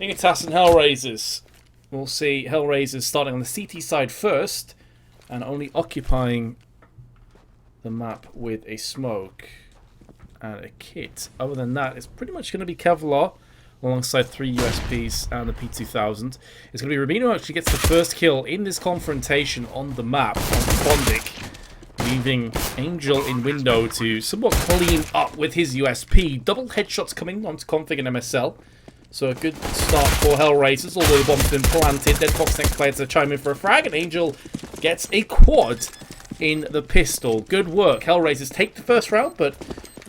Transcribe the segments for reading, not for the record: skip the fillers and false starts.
Dignitas and Hellraisers. We'll see Hellraisers starting on the CT side first and only occupying the map with a smoke and a kit. Other than that, it's pretty much going to be Kevlar alongside 3 USPs and the P2000. It's going to be Rubino who actually gets the first kill in this confrontation on the map on Bondic, leaving Angel in window to somewhat clean up with his USP. Double headshots coming onto config and MSL. So a good start for Hellraisers, although the bomb's been planted. Deadfox next player to chime in for a frag, and Angel gets a quad in the pistol. Good work. Hellraisers take the first round, but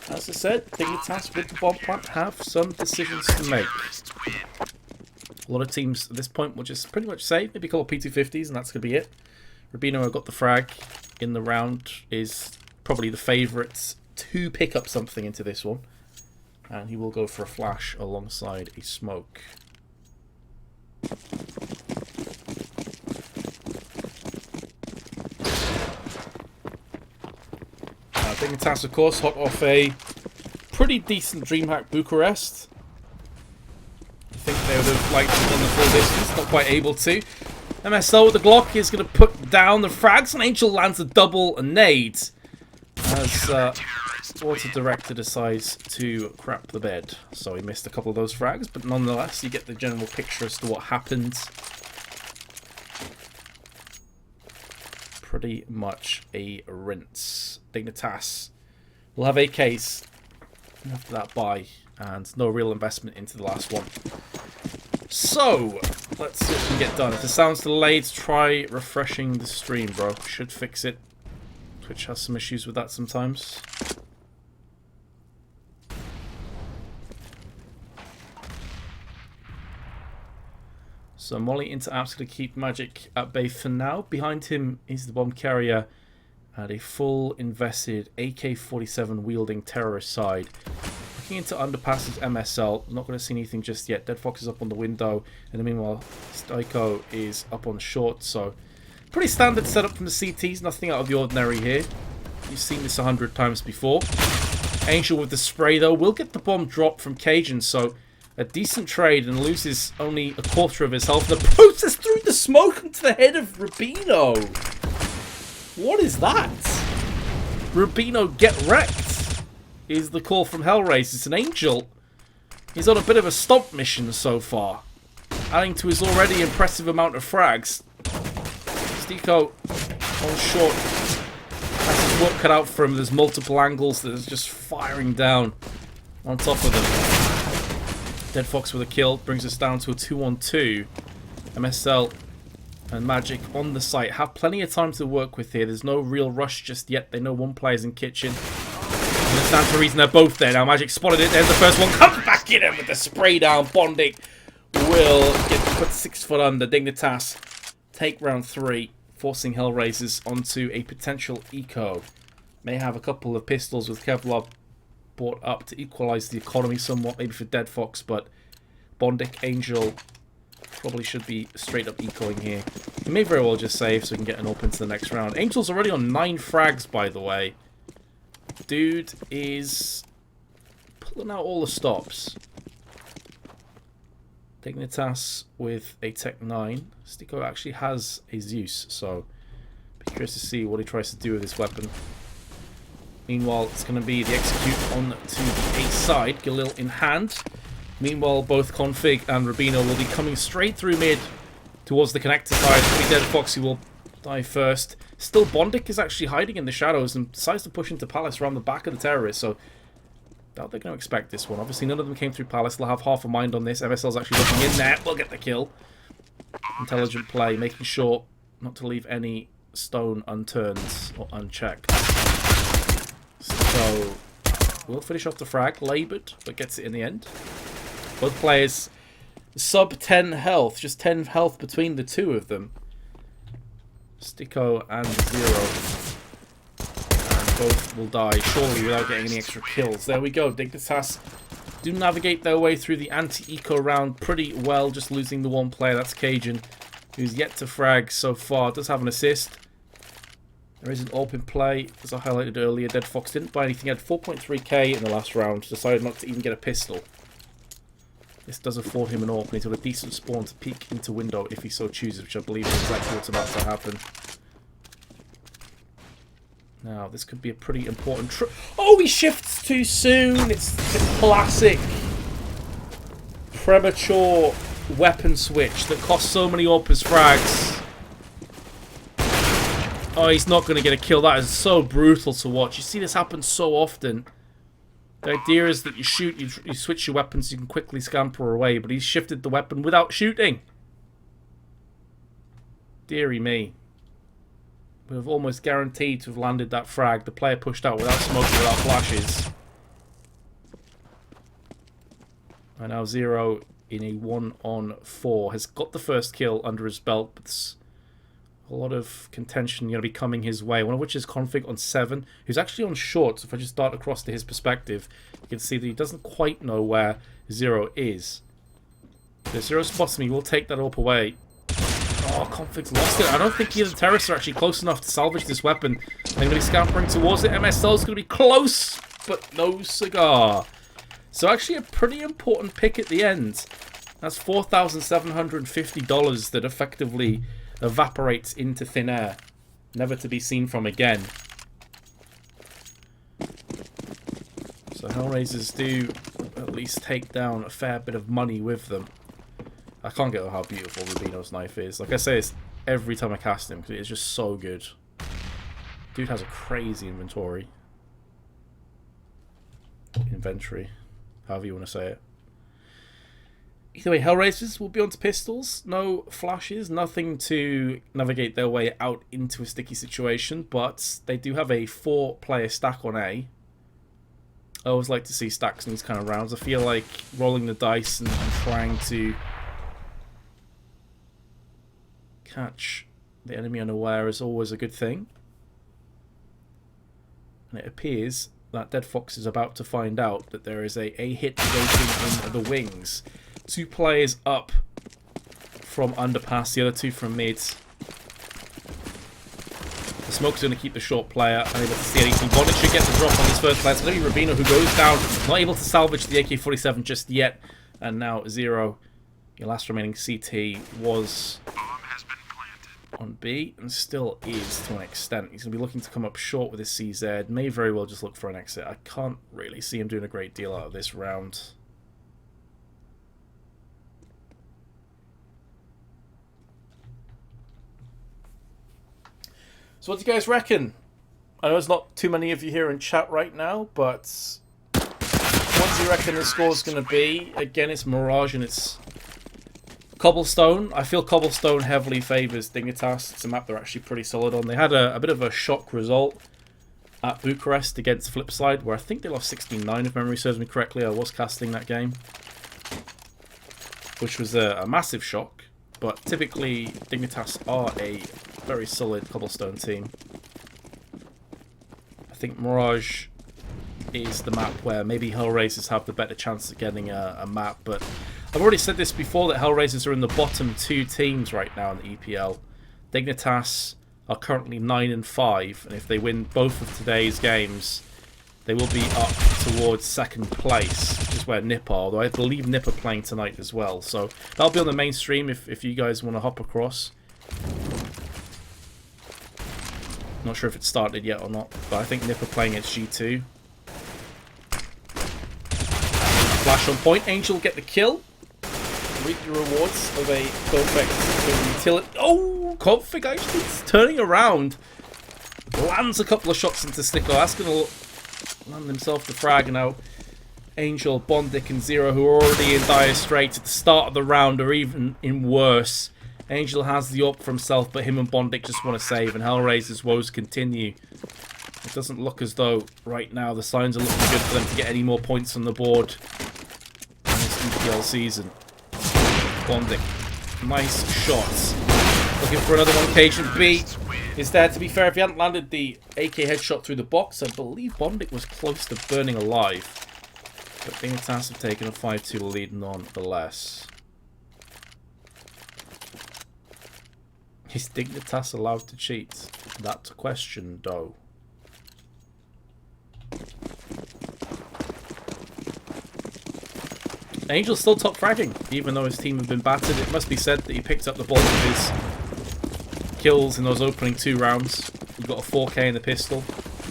as I said, Dignitas with the bomb plant have some decisions to make. A lot of teams at this point will just pretty much say, maybe call it P250s, and that's going to be it. Rubino got the frag in the round, is probably the favourite to pick up something into this one. And he will go for a flash alongside a smoke. Dignitas, of course, hot off a pretty decent DreamHack Bucharest. I think they would have liked to have done the full distance, not quite able to. MSL with the Glock is going to put down the frags, and Angel lands a double nade as Water Director decides to crap the bed. So he missed a couple of those frags, but nonetheless, you get the general picture as to what happened. Pretty much a rinse. Dignitas will have AKs after that buy, and no real investment into the last one. So, let's see what we can get done. If the sound's delayed, try refreshing the stream, bro. Should fix it. Twitch has some issues with that sometimes. So Molly into App's going to keep Magic at bay for now. Behind him is the bomb carrier and a full invested AK-47 wielding terrorist side. Looking into underpasses MSL. Not going to see anything just yet. Deadfox is up on the window. And meanwhile, Styko is up on short. So pretty standard setup from the CTs. Nothing out of the ordinary here. You've seen this 100 times before. Angel with the spray though will get the bomb dropped from Cajun. So a decent trade and loses only a quarter of his health. The process through the smoke into the head of Rubino. What is that? Rubino get wrecked is the call from Hellraisers. And Angel is on a bit of a stomp mission so far, adding to his already impressive amount of frags. Stiko on short has his work cut out for him. There's multiple angles that is just firing down on top of them. Deadfox with a kill brings us down to a 2-on-2. MSL and Magic on the site have plenty of time to work with here. There's no real rush just yet. They know one player's in kitchen. And it stands to reason they're both there now. Magic spotted it. There's the first one. Comes back in him with the spray down. Bondic will get put 6 foot under. Dignitas take round 3, forcing Hellraisers onto a potential eco. May have a couple of pistols with Kevlar brought up to equalise the economy somewhat, maybe for Deadfox, but Bondic, Angel probably should be straight up ecoing here. He may very well just save so we can get an open to the next round. Angel's already on 9 frags, by the way. Dude is pulling out all the stops. Dignitas with a Tech 9. Stiko actually has a Zeus, so be curious to see what he tries to do with this weapon. Meanwhile, it's going to be the execute on to the A side, Galil in hand. Meanwhile, both Config and Rubino will be coming straight through mid towards the connector side. It'll be Deadfox who will die first. Still, Bondic is actually hiding in the shadows and decides to push into Palace around the back of the terrorist. So, doubt they're going to expect this one. Obviously, none of them came through Palace. They'll have half a mind on this. MSL's actually looking in there. We'll get the kill. Intelligent play, making sure not to leave any stone unturned or unchecked. So, we'll finish off the frag, laboured, but gets it in the end. Both players sub 10 health, just 10 health between the two of them. Stiko and Zero. And both will die, surely, without getting any extra kills. There we go, Dignitas do navigate their way through the anti-eco round pretty well, just losing the one player, that's Cajun, who's yet to frag so far. Does have an assist. There is an AWP in play, as I highlighted earlier. Deadfox didn't buy anything, had 4.3k in the last round, decided not to even get a pistol. This does afford him an AWP, and he's got a decent spawn to peek into window if he so chooses, which I believe is exactly what's about to happen. Now, this could be a pretty important oh, he shifts too soon! It's the classic premature weapon switch that costs so many AWP as frags. Oh, he's not going to get a kill. That is so brutal to watch. You see this happen so often. The idea is that you shoot, you switch your weapons, so you can quickly scamper away, but he's shifted the weapon without shooting. Deary me. We have almost guaranteed to have landed that frag. The player pushed out without smoke, without flashes. And now Zero, in a 1-on-4, has got the first kill under his belt, but there's a lot of contention going to be coming his way. One of which is Config on 7, who's actually on short. So if I just dart across to his perspective, you can see that he doesn't quite know where Zero is. If Zero spots him, he will take that AWP away. Oh, Config's lost it. I don't think either terrorists are actually close enough to salvage this weapon. They're going to be scampering towards it. MSL's going to be close, but no cigar. So actually a pretty important pick at the end. That's $4,750 that effectively evaporates into thin air, never to be seen from again. So Hellraisers do at least take down a fair bit of money with them. I can't get over how beautiful Rubino's knife is. Like I say, it's every time I cast him, because it's just so good. Dude has a crazy inventory. Inventory, however you want to say it. Either way, Hellraisers will be onto pistols. No flashes, nothing to navigate their way out into a sticky situation, but they do have a 4-player stack on A. I always like to see stacks in these kind of rounds. I feel like rolling the dice and trying to catch the enemy unaware is always a good thing. And it appears that Dead Fox is about to find out that there is a hit waiting in the wings. 2 players up from underpass, the other 2 from mid. The smoke's going to keep the short player unable to see anything. Bonnet should get the drop on this first player. It's going to be Rubino who goes down, not able to salvage the AK-47 just yet. And now Zero, your last remaining CT, was on B and still is to an extent. He's going to be looking to come up short with his CZ. May very well just look for an exit. I can't really see him doing a great deal out of this round. So what do you guys reckon? I know there's not too many of you here in chat right now, but what do you reckon the score's going to be? Again, it's Mirage and it's Cobblestone. I feel Cobblestone heavily favours Dignitas. It's a map they're actually pretty solid on. They had a bit of a shock result at Bucharest against Flipside, where I think they lost 16-9 if memory serves me correctly. I was casting that game, which was a massive shock. But typically, Dignitas are a very solid Cobblestone team. I think Mirage is the map where maybe Hellraisers have the better chance of getting a map. But I've already said this before, that Hellraisers are in the bottom 2 teams right now in the EPL. Dignitas are currently 9-5, and if they win both of today's games, they will be up towards 2nd place, which is where Nip are, although I believe Nip are playing tonight as well. So that'll be on the main stream if you guys want to hop across. Not sure if it started yet or not, but I think Nip are playing against G2. Flash on point, Angel will get the kill. Reap the rewards of a perfect utility. Oh, Config actually turning around. Lands a couple of shots into Snicko. That's going to land himself the frag. Now Angel, Bondic and Zero, who are already in dire straits at the start of the round, are even in worse. Angel has the up for himself, but him and Bondic just want to save, and Hellraiser's woes continue. It doesn't look as though right now the signs are looking good for them to get any more points on the board in this EPL season. Bondic, nice shots. Looking for another one. Cajun B is there. To be fair, if he hadn't landed the AK headshot through the box, I believe Bondic was close to burning alive. But Dignitas have taken a 5-2 lead nonetheless. Is Dignitas allowed to cheat? That's a question, though. Angel's still top fragging, even though his team have been battered. It must be said that he picked up the bulk of his kills in those opening 2 rounds. He got a 4K in the pistol.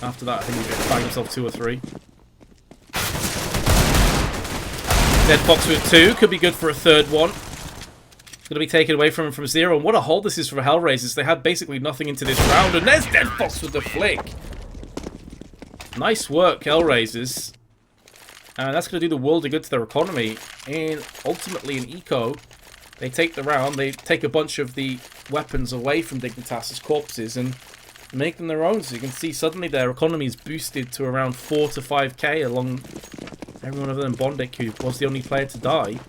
After that, I think he bagged himself 2 or 3. Dead Fox with 2. Could be good for a 3rd one. Going to be taken away from him from 0. And what a hold this is for Hellraisers. They had basically nothing into this round. And there's Dead Fox with the flick. Nice work, Hellraisers. And that's going to do the world of good to their economy. And ultimately in Eco, they take the round. They take a bunch of the weapons away from Dignitas' corpses and make them their own. So you can see suddenly their economy is boosted to around 4 to 5k along everyone other than Bondic, who was the only player to die.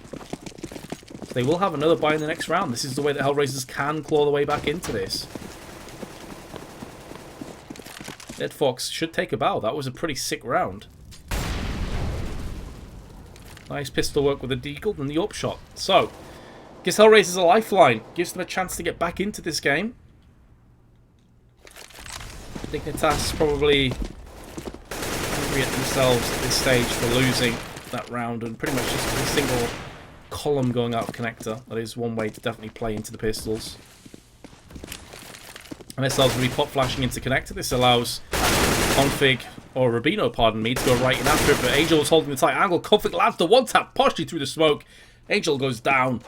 So they will have another buy in the next round. This is the way that Hellraisers can claw the way back into this. Dead Fox should take a bow. That was a pretty sick round. Nice pistol work with the deagle and the up shot. So, gives Hellraisers a lifeline. Gives them a chance to get back into this game. Dignitas probably angry at themselves at this stage for losing that round and pretty much just a single column going out of connector. That is one way to definitely play into the pistols. MSL's going to be pop flashing into connector. This allows Config, or Rubino, pardon me, to go right in after it, but Angel was holding the tight angle. Config lands the one-tap partially through the smoke. Angel goes down.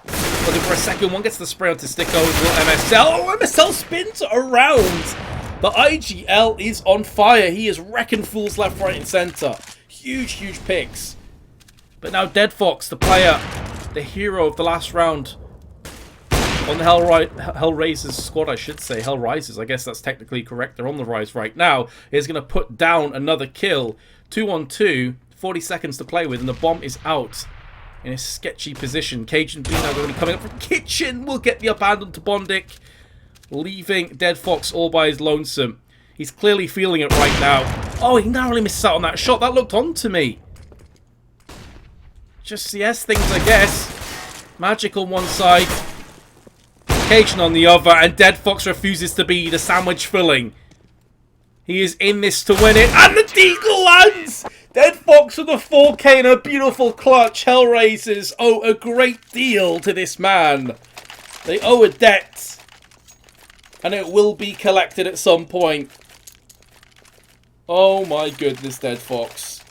Looking for a second one, gets the spray onto Sticko. MSL. Oh, MSL spins around. The IGL is on fire. He is wrecking fools left, right, and center. Huge, huge picks. But now Dead Fox, the player, the hero of the last round on the Hellraisers squad, I should say. Hellraisers, I guess that's technically correct. They're on the rise right now. Is going to put down another kill. 2-on-2, 40 seconds to play with, and the bomb is out in a sketchy position. Cage and Beano are going to be coming up from kitchen. Will get the up hand onto Bondic, leaving Dead Fox all by his lonesome. He's clearly feeling it right now. Oh, he narrowly misses out on that shot. That looked on to me. Just CS things, I guess. Magic on one side, Cajun on the other, and Dead Fox refuses to be the sandwich filling. He is in this to win it, and the deagle lands! Dead Fox with a 4K and a beautiful clutch. Hellraisers owe a great deal to this man. They owe a debt, and it will be collected at some point. Oh my goodness, Dead Fox.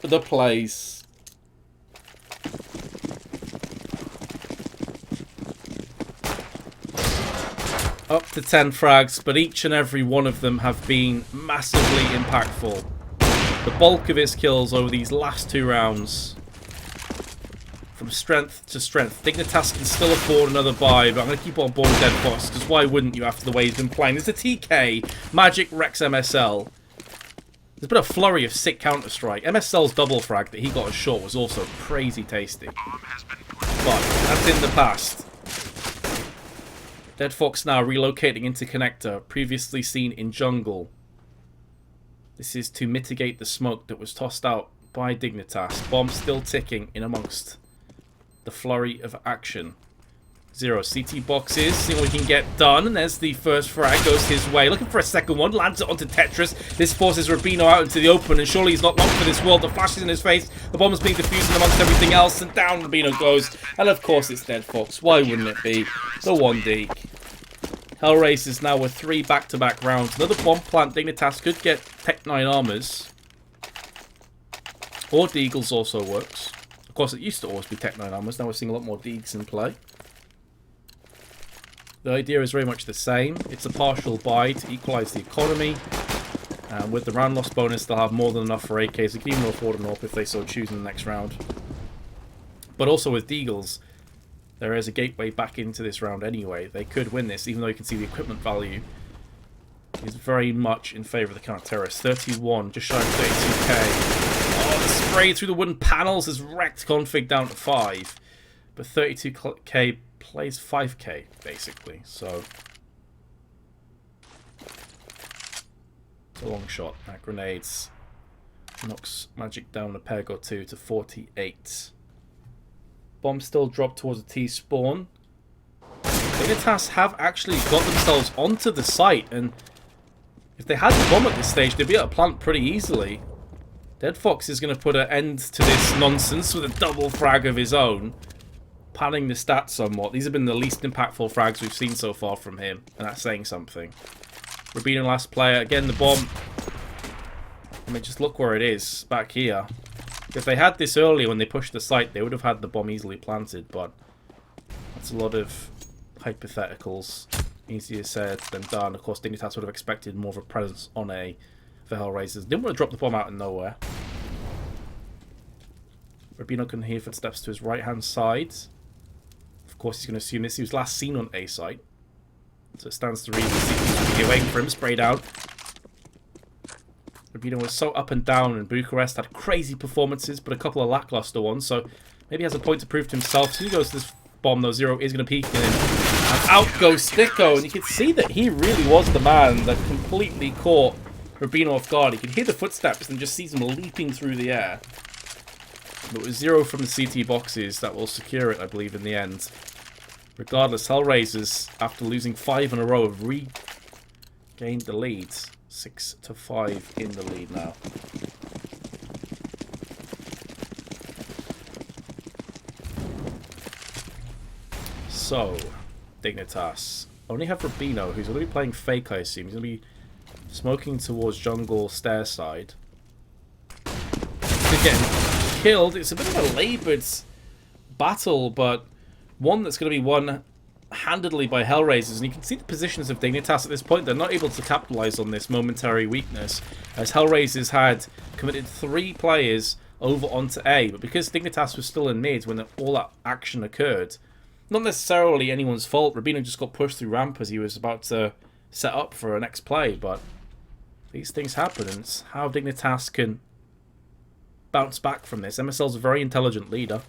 The plays. Up to 10 frags, but each and every one of them have been massively impactful. The bulk of his kills over these last 2 rounds. From strength to strength. Dignitas can still afford another buy, but I'm going to keep on board with Dead Fox, because why wouldn't you after the way he's been playing? There's a TK, Magic, Rex, MSL. There's been a flurry of sick Counter-Strike. MSL's double frag that he got as short was also crazy tasty. But that's in the past. Dead Fox now relocating into connector, previously seen in jungle. This is to mitigate the smoke that was tossed out by Dignitas. Bomb still ticking in amongst the flurry of action. 0 CT boxes, seeing what he can get done, and there's the first frag, goes his way. Looking for a second one, lands it onto Tetris. This forces Rubino out into the open, and surely he's not long for this world. The flash is in his face, the bomb is being defused in amongst everything else, and down Rubino goes. And of course it's Dead Fox, why wouldn't it be? The 1D. Hellraisers now with 3 back-to-back rounds. Another bomb plant. Dignitas could get Tech 9 armors. Or Deagles also works. Of course, it used to always be Tech 9 armors. Now we're seeing a lot more Deags in play. The idea is very much the same. It's a partial buy to equalize the economy. And with the round loss bonus, they'll have more than enough for AKs. They can even afford an AWP if they so choose in the next round. But also with Deagles, there is a gateway back into this round anyway. They could win this, even though you can see the equipment value is very much in favour of the counter-terrorists. 31, just shy of 32k. Oh, the spray through the wooden panels has wrecked Config down to 5. But 32k plays 5k, basically. So, it's a long shot. That grenades knocks Magic down a peg or two to 48. Bomb still dropped towards the T-spawn. Dignitas have actually got themselves onto the site, and if they had the bomb at this stage, they'd be able to plant pretty easily. Dead Fox is going to put an end to this nonsense with a double frag of his own, padding the stats somewhat. These have been the least impactful frags we've seen so far from him, and that's saying something. Rubino last player. Again, the bomb. I mean, just look where it is, back here. If they had this earlier when they pushed the site, they would have had the bomb easily planted, but that's a lot of hypotheticals. Easier said than done. Of course, Dignitas would have expected more of a presence on A for Hellraisers. Didn't want to drop the bomb out of nowhere. Rubino can hear footsteps to his right-hand side. Of course, he's going to assume this. He was last seen on A site. So it stands to reason. He's waiting for him. Sprayed out. Rubino was so up and down in Bucharest. Had crazy performances, but a couple of lackluster ones. So maybe he has a point to prove to himself. So he goes to this bomb, though. Zero is going to peek in. And out goes Sticko. And you can see that he really was the man that completely caught Rubino off guard. He could hear the footsteps and just sees him leaping through the air. But it was Zero from the CT boxes that will secure it, I believe, in the end. Regardless, Hellraisers, after losing 5 in a row, have regained the lead. 6-5 in the lead now. So, Dignitas only have Rubino, who's going to be playing fake, I assume. He's going to be smoking towards jungle stair side. They're getting killed. It's a bit of a laboured battle, but one that's going to be won handedly by Hellraisers. And you can see the positions of Dignitas at this point. They're not able to capitalise on this momentary weakness, as Hellraisers had committed 3 players over onto A. But because Dignitas was still in mid when all that action occurred, not necessarily anyone's fault. Rubino just got pushed through ramp as he was about to set up for a next play, but these things happen, and it's how Dignitas can bounce back from this. MSL's a very intelligent leader.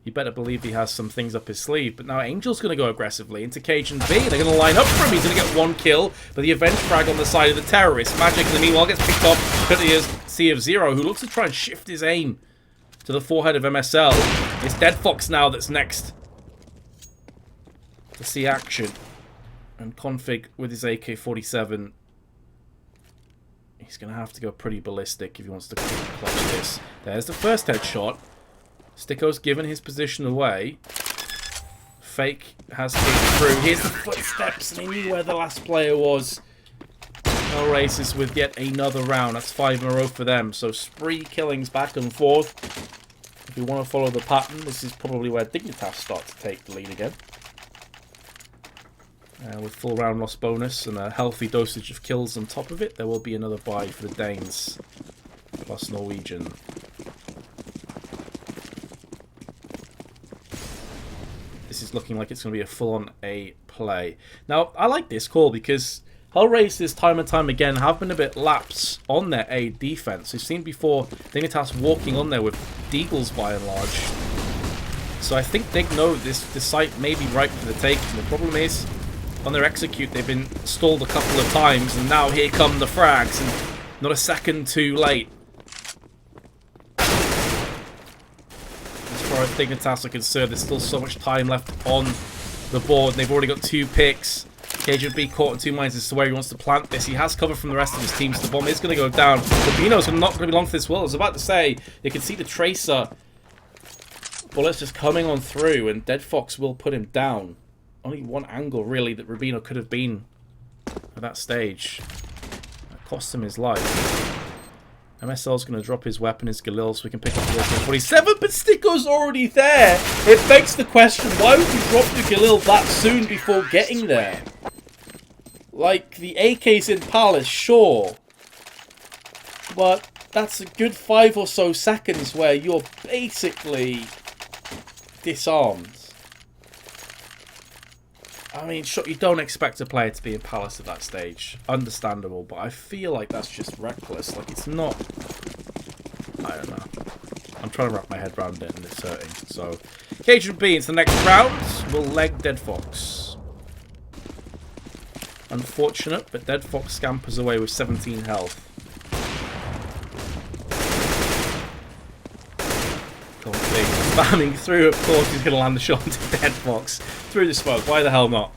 You better believe he has some things up his sleeve. But now Angel's going to go aggressively into Cajun B. They're going to line up for him. He's going to get 1 kill, but the Avenge frag on the side of the terrorist. Magic, in the meanwhile, gets picked up. Courtesy of Zero, who looks to try and shift his aim to the forehead of MSL. It's Dead Fox now that's next to see action. And Config with his AK-47. He's going to have to go pretty ballistic if he wants to clutch this. There's the first headshot. Sticko's given his position away. Fake has taken through. Here's the footsteps, and he knew where the last player was. Hellraisers with yet another round. That's 5 in a row for them. So spree killings back and forth. If you want to follow the pattern, this is probably where Dignitas start to take the lead again. With full round loss bonus and a healthy dosage of kills on top of it, there will be another buy for the Danes, plus Norwegian. This is looking like it's going to be a full-on A play. Now, I like this call because Hellraisers time and time again have been a bit lax on their A defense. We've seen before Dignitas walking on there with Deagles by and large. So I think they know this site may be ripe for the taking. The problem is, on their execute, they've been stalled a couple of times, and now here come the frags, and not a second too late. As far as Dignitas are concerned, there's still so much time left on the board, and they've already got 2 picks. Cajun B caught in 2 minds as to where he wants to plant this. He has cover from the rest of his team, so the bomb is going to go down. Rubino's not going to be long for this world. I was about to say, you can see the Tracer bullets just coming on through, and Dead Fox will put him down. Only one angle, really, that Rubino could have been at that stage. That cost him his life. MSL's going to drop his weapon, his Galil, so we can pick up the AK-47, but Sticko's already there! It begs the question, why would you drop the Galil that soon before getting there? Like, the AK's in Palace, sure. But that's a good 5 or so seconds where you're basically disarmed. I mean, sure, you don't expect a player to be in Palace at that stage. Understandable, but I feel like that's just reckless. Like, it's not... I don't know. I'm trying to wrap my head around it and it's hurting. So, Cajun B into the next round. We'll leg Dead Fox. Unfortunate, but Dead Fox scampers away with 17 health. Spamming through, of course, he's going to land the shot into Dead Fox. Through the smoke, why the hell not?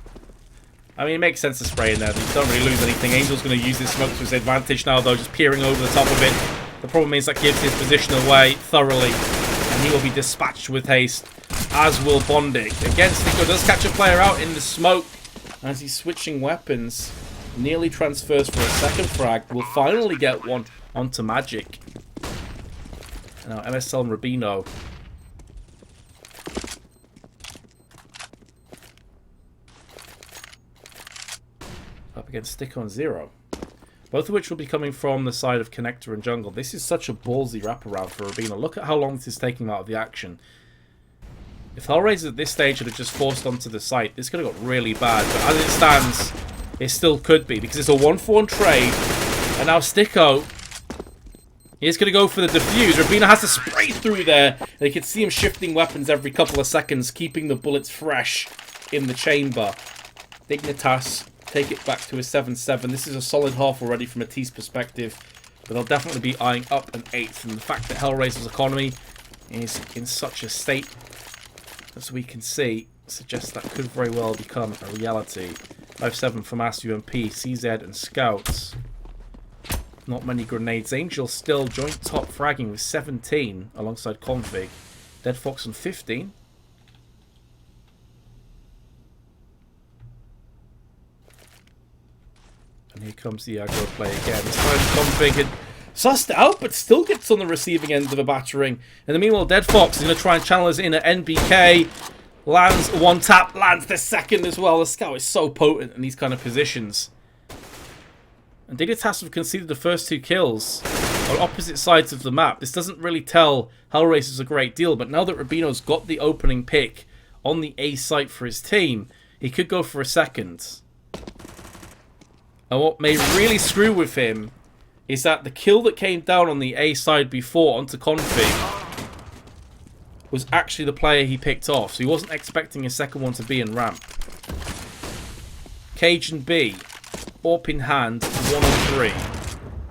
I mean, it makes sense to spray in there. You don't really lose anything. Angel's going to use this smoke to his advantage now, though, just peering over the top of it. The problem is that gives his position away thoroughly, and he will be dispatched with haste, as will Bondic. Again, Sticko does catch a player out in the smoke as he's switching weapons. Nearly transfers for a second frag. Will finally get one onto Magic. Now MSL and Rubino. Up against Sticko and Zero. Both of which will be coming from the side of Connector and Jungle. This is such a ballsy wraparound for Rubino. Look at how long this is taking him out of the action. If Hellraisers at this stage had just forced onto the site, this could have got really bad. But as it stands, it still could be, because it's a 1-for-1 trade. And now Sticko is going to go for the defuse. Rubino has to spray through there. And you can see him shifting weapons every couple of seconds, keeping the bullets fresh in the chamber. Dignitas take it back to a 7-7. This is a solid half already from a T's perspective, but they'll definitely be eyeing up an 8th. And the fact that Hellraiser's economy is in such a state, as we can see, suggests that could very well become a reality. 5-7 from UMP, CZ and Scouts. Not many grenades. Angel still joint top fragging with 17 alongside Config. Dead Fox on 15. And here comes the aggro play again. This time Config had sussed out, but still gets on the receiving end of a battering. In the meanwhile, Dead Fox is going to try and channel us in at NBK. Lands one tap, lands the second as well. The Scout is so potent in these kind of positions. And Dignitas have conceded the first 2 kills on opposite sides of the map. This doesn't really tell Hellraisers a great deal, but now that Rubino's got the opening pick on the A site for his team, he could go for a second. And what may really screw with him is that the kill that came down on the A side before onto Config was actually the player he picked off, so he wasn't expecting a second one to be in ramp. Cajun B, AWP in hand, 1 on 3.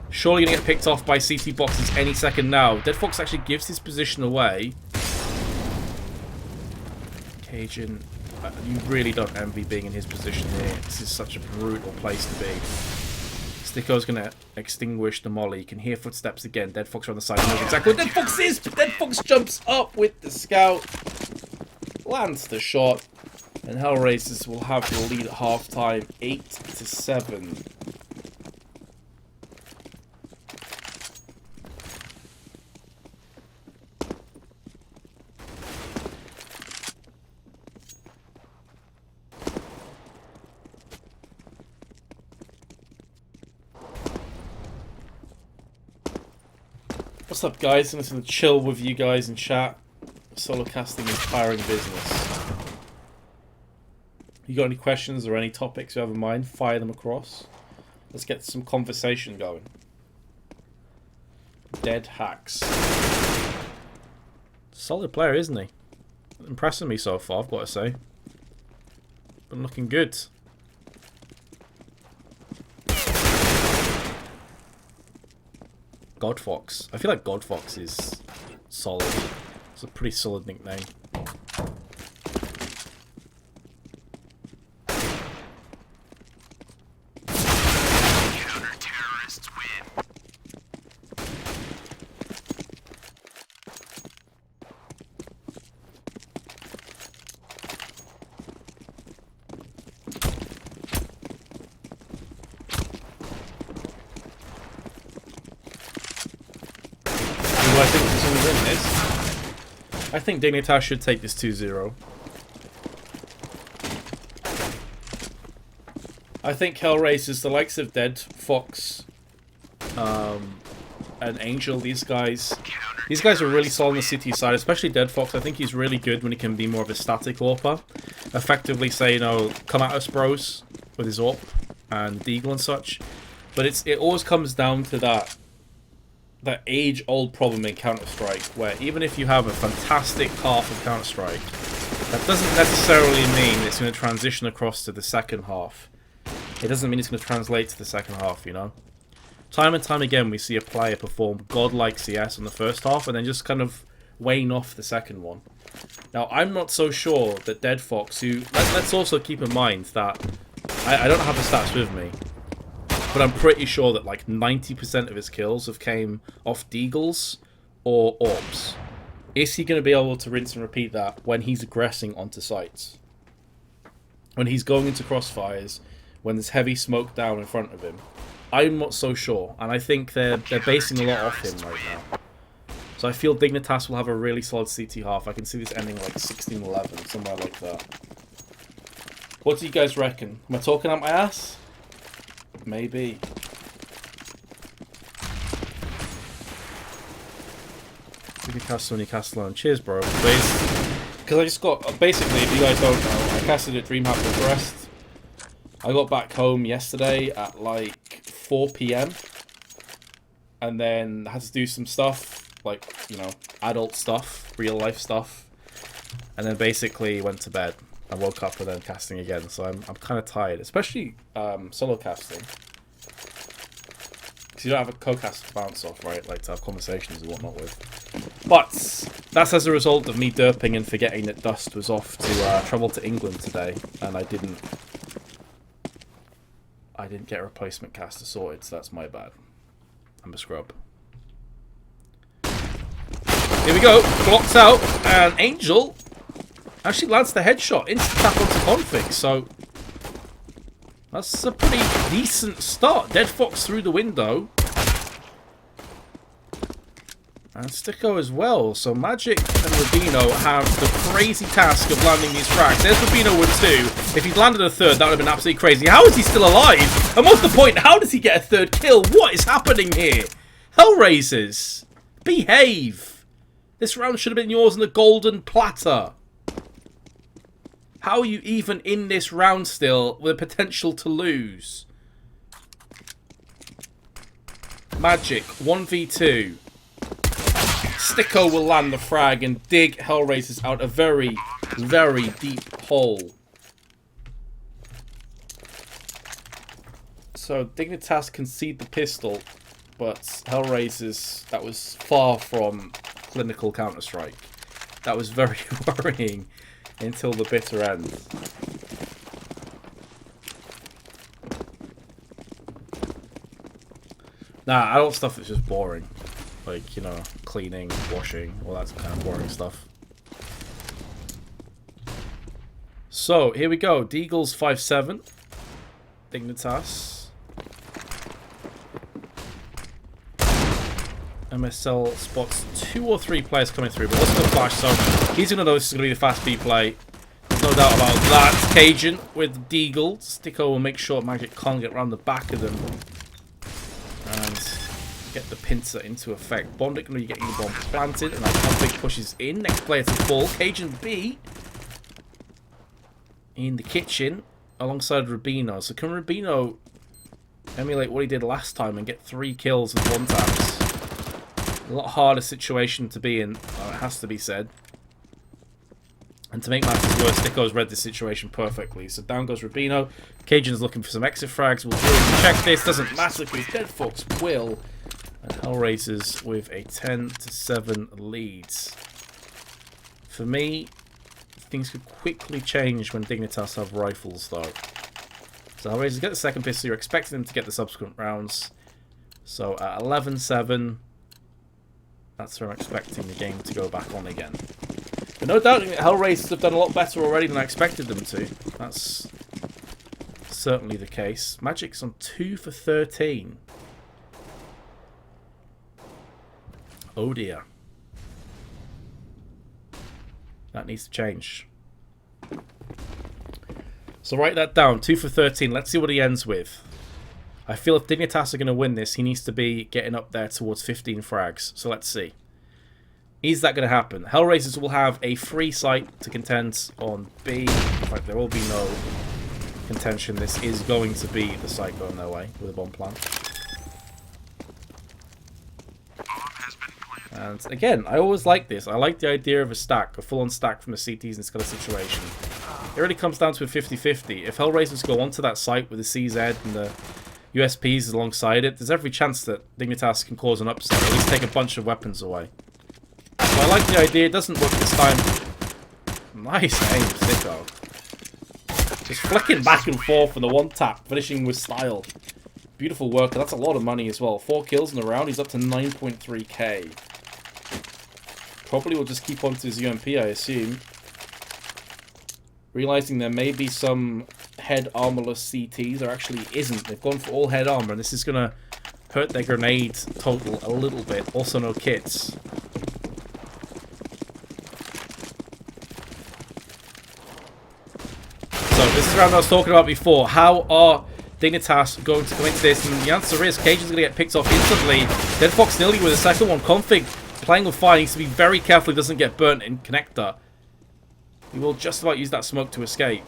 Surely going to get picked off by CT boxes any second now. Dead Fox actually gives his position away. Cajun, you really don't envy being in his position here. This is such a brutal place to be. Sticko's going to extinguish the molly. You can hear footsteps again. Dead Fox are on the side. Knows exactly what Dead Fox is, but Dead Fox jumps up with the Scout. Lands the shot. And Hellraisers will have the lead at half-time, 8-7. What's up, guys? I'm just going to chill with you guys and chat. Solo casting is tiring business. You got any questions or any topics you have in mind, fire them across. Let's get some conversation going. Dead Hacks. Solid player, isn't he? Impressing me so far, I've got to say. Been looking good. Godfox. I feel like Godfox is solid. It's a pretty solid nickname. I think Dignitas should take this 2-0. I think Hellraisers, the likes of Dead Fox, and Angel, these guys are really solid on the city side, especially Dead Fox. I think he's really good when he can be more of a static AWPer. Effectively say, you know, come at us bros with his AWP and Deagle and such. But it always comes down to that age-old problem in Counter-Strike, where even if you have a fantastic half of Counter-Strike, that doesn't necessarily mean it's going to transition across to the second half. It doesn't mean it's going to translate to the second half, you know? Time and time again, we see a player perform godlike CS on the first half and then just kind of wane off the second one. Now, I'm not so sure that Dead Fox, who... Let's also keep in mind that... I don't have the stats with me. But I'm pretty sure that like 90% of his kills have came off deagles or orbs. Is he going to be able to rinse and repeat that when he's aggressing onto sites? When he's going into crossfires, when there's heavy smoke down in front of him? I'm not so sure, and I think they're basing a lot off him right now. So I feel Dignitas will have a really solid CT half. I can see this ending like 16-11, somewhere like that. What do you guys reckon? Am I talking out my ass? Maybe. Newcastle, Newcastle, cheers, bro. Because I just got, basically, if you guys don't know, I casted at DreamHack Bucharest. I got back home yesterday at like 4 PM. And then had to do some stuff, like, you know, adult stuff, real life stuff. And then basically went to bed. I woke up and then casting again, so I'm kind of tired, especially solo casting. Because you don't have a co-cast to bounce off, right? Like to have conversations and whatnot with. But that's as a result of me derping and forgetting that Dust was off to travel to England today, and I didn't get a replacement caster sorted, so that's my bad. I'm a scrub. Here we go, blocks out, and Angel actually lands the headshot into tap onto config, so that's a pretty decent start. Dead Fox through the window. And Sticko as well. So Magic and Rubino have the crazy task of landing these frags. There's Rubino with 2. If he'd landed a third, that would have been absolutely crazy. How is he still alive? And what's the point? How does he get a third kill? What is happening here? Hellraisers, behave. This round should have been yours on the golden platter. How are you even in this round still with the potential to lose? Magic, 1v2. Sticko will land the frag and dig Hellraisers out a very, very deep hole. So Dignitas concede the pistol, but Hellraisers, that was far from clinical Counter-Strike. That was very worrying. Until the bitter end. Nah, adult stuff is just boring. Like, you know, cleaning, washing, all that kind of boring stuff. So, here we go. Deagle's 5-7. Dignitas. MSL spots 2 or 3 players coming through, but let's go flash. So he's going to know this is going to be the fast B play. There's no doubt about that. Cajun with Deagle. Sticko will make sure Magic can't get around the back of them and get the pincer into effect. Bondic going to be getting the bomb planted, and Config pushes in. Next player to fall. Cajun B in the kitchen alongside Rubino. So can Rubino emulate what he did last time and get 3 kills with 1 taps? A lot harder situation to be in, it has to be said. And to make matters worse, Sticko's read this situation perfectly. So down goes Rubino. Cajun's looking for some exit frags. We'll check this. Doesn't matter because Dead Fox will. And Hellraisers with a 10-7 lead. For me, things could quickly change when Dignitas have rifles, though. So Hellraisers get the second pistol. You're expecting them to get the subsequent rounds. So at 11-7... that's where I'm expecting the game to go back on again. But no doubt Hellraisers have done a lot better already than I expected them to. That's certainly the case. Magic's on 2 for 13. Oh dear. That needs to change. So write that down. 2 for 13. Let's see what he ends with. I feel if Dignitas are going to win this, he needs to be getting up there towards 15 frags. So let's see. Is that going to happen? Hellraisers will have a free site to contend on B. In fact, there will be no contention. This is going to be the site going their way with a bomb plant. And again, I always like this. I like the idea of a stack, a full-on stack from the CTs in this kind of situation. It really comes down to a 50-50. If Hellraisers go onto that site with the CZ and the USPs alongside it, there's every chance that Dignitas can cause an upset, or at least take a bunch of weapons away. So I like the idea. It doesn't work this time. Nice aim, Sticko. Just flicking back and forth on the one tap, finishing with style. Beautiful work. That's a lot of money as well. 4 kills in a round. He's up to 9.3k. Probably will just keep on to his UMP, I assume. Realizing there may be some head armorless CTs. There actually isn't. They've gone for all head armor, and this is going to hurt their grenade total a little bit. Also no kits. So this is the round I was talking about before. How are Dignitas going to come into this? And the answer is Cajun's going to get picked off instantly. Dead Fox nearly with a second one. Config playing with fire, needs to be very careful he doesn't get burnt in connector. He will just about use that smoke to escape.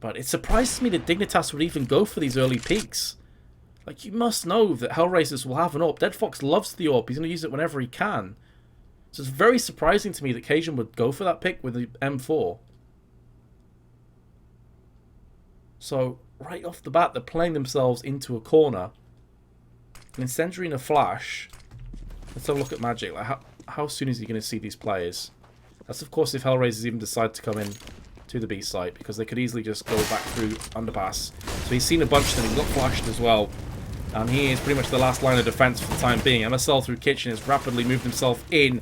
But it surprises me that Dignitas would even go for these early peaks. Like, you must know that Hellraisers will have an AWP. Dead Fox loves the AWP. He's going to use it whenever he can. So it's very surprising to me that Cajun would go for that pick with the M4. So, right off the bat, they're playing themselves into a corner. An incendiary and a flash. Let's have a look at Magic. Like, how soon is he going to see these players? That's, of course, if Hellraisers even decide to come in to the B site, because they could easily just go back through underpass. So he's seen a bunch of them. He got flashed as well. And he is pretty much the last line of defense for the time being. MSL through Kitchen has rapidly moved himself in.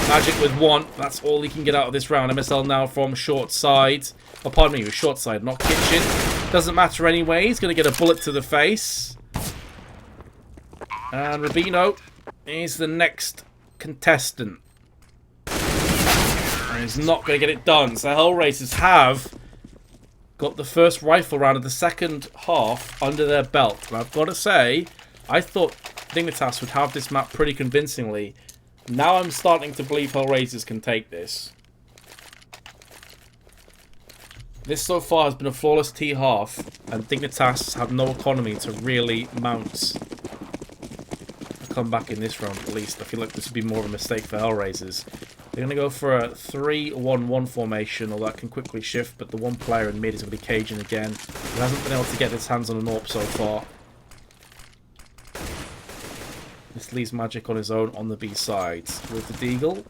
Magic with 1. That's all he can get out of this round. MSL now from short side. Oh, pardon me, it was short side, not Kitchen. Doesn't matter anyway. He's going to get a bullet to the face. And Rubino is the next contestant. And he's not going to get it done. So Hellraisers have got the first rifle round of the second half under their belt. And I've got to say, I thought Dignitas would have this map pretty convincingly. Now I'm starting to believe Hellraisers can take this. This so far has been a flawless T-half, and Dignitas have no economy to really mount a comeback in this round, at least. I feel like this would be more of a mistake for Hellraisers. They're going to go for a 3-1-1 formation, although that can quickly shift, but the one player in mid is going to be Cajun again. He hasn't been able to get his hands on an AWP so far. This leaves Magic on his own on the B side with the Deagle.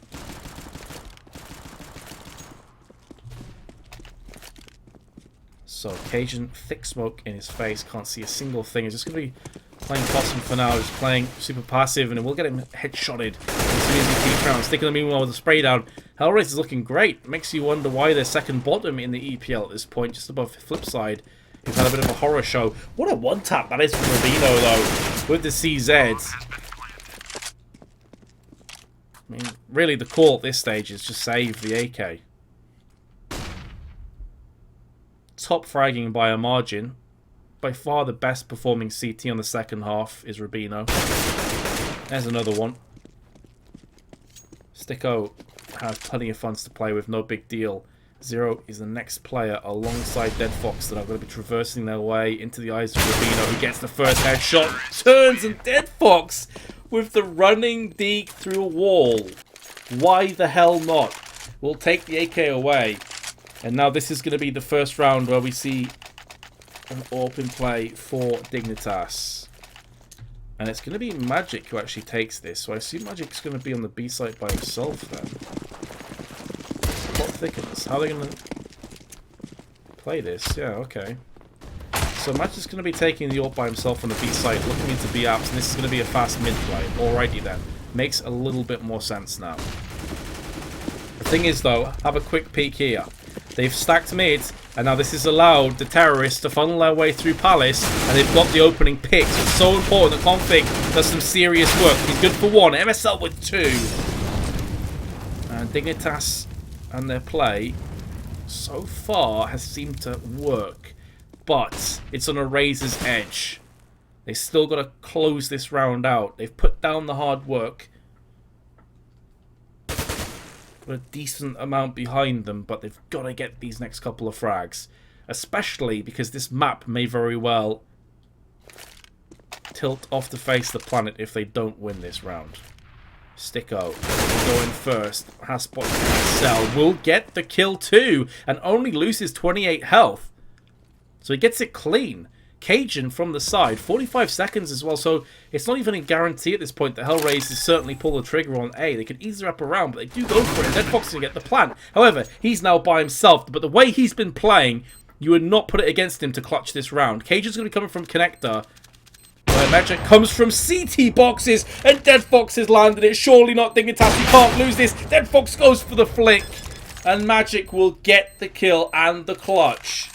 So Cajun, thick smoke in his face, can't see a single thing. He's just going to be playing possum for now. He's playing super passive, and it will get him headshotted as soon as he keeps around. Sticking the meanwhile with a spray down. Hellraiser is looking great. Makes you wonder why they're second bottom in the EPL at this point, just above Flipside, who've had a bit of a horror show. What a one-tap that is from Rubino, though, with the CZ. I mean, really, the call at this stage is just save the AK. Top fragging by a margin. By far the best performing CT on the second half is Rubino. There's another one. Sticko has plenty of funds to play with, no big deal. Zero is the next player alongside Dead Fox that are going to be traversing their way into the eyes of Rubino, who gets the first headshot, turns, and Dead Fox with the running deke through a wall. Why the hell not? We'll take the AK away. And now this is going to be the first round where we see an open play for Dignitas. And it's going to be Magic who actually takes this. So I assume Magic's going to be on the B site by himself then. Plot thickens. How are they going to play this? Yeah, okay. So Magic's going to be taking the AWP by himself on the B site, looking into B apps, and this is going to be a fast mid play. Alrighty then. Makes a little bit more sense now. The thing is though, have a quick peek here. They've stacked mid, and now this has allowed the terrorists to funnel their way through Palace, and they've got the opening picks. It's so important that Config does some serious work. He's good for 1, MSL with 2. And Dignitas and their play so far has seemed to work, but it's on a razor's edge. They've still got to close this round out. They've put down the hard work. A decent amount behind them, but they've got to get these next couple of frags, especially because this map may very well tilt off the face of the planet if they don't win this round. Sticko will go in first, has spotted Cell, will get the kill too, and only loses 28 health, so he gets it clean. Cajun from the side, 45 seconds as well, so it's not even a guarantee at this point that Hellraisers certainly pull the trigger on A. They could easily wrap around, but they do go for it, and Dead Fox can get the plant. However, he's now by himself, but the way he's been playing, You would not put it against him to clutch this round. Cajun's going to be coming from Connector. Where Magic comes from CT boxes. And Dead Fox has landed it. Surely not Dignitas. You can't lose this. Dead Fox goes for the flick. And Magic will get the kill and the clutch.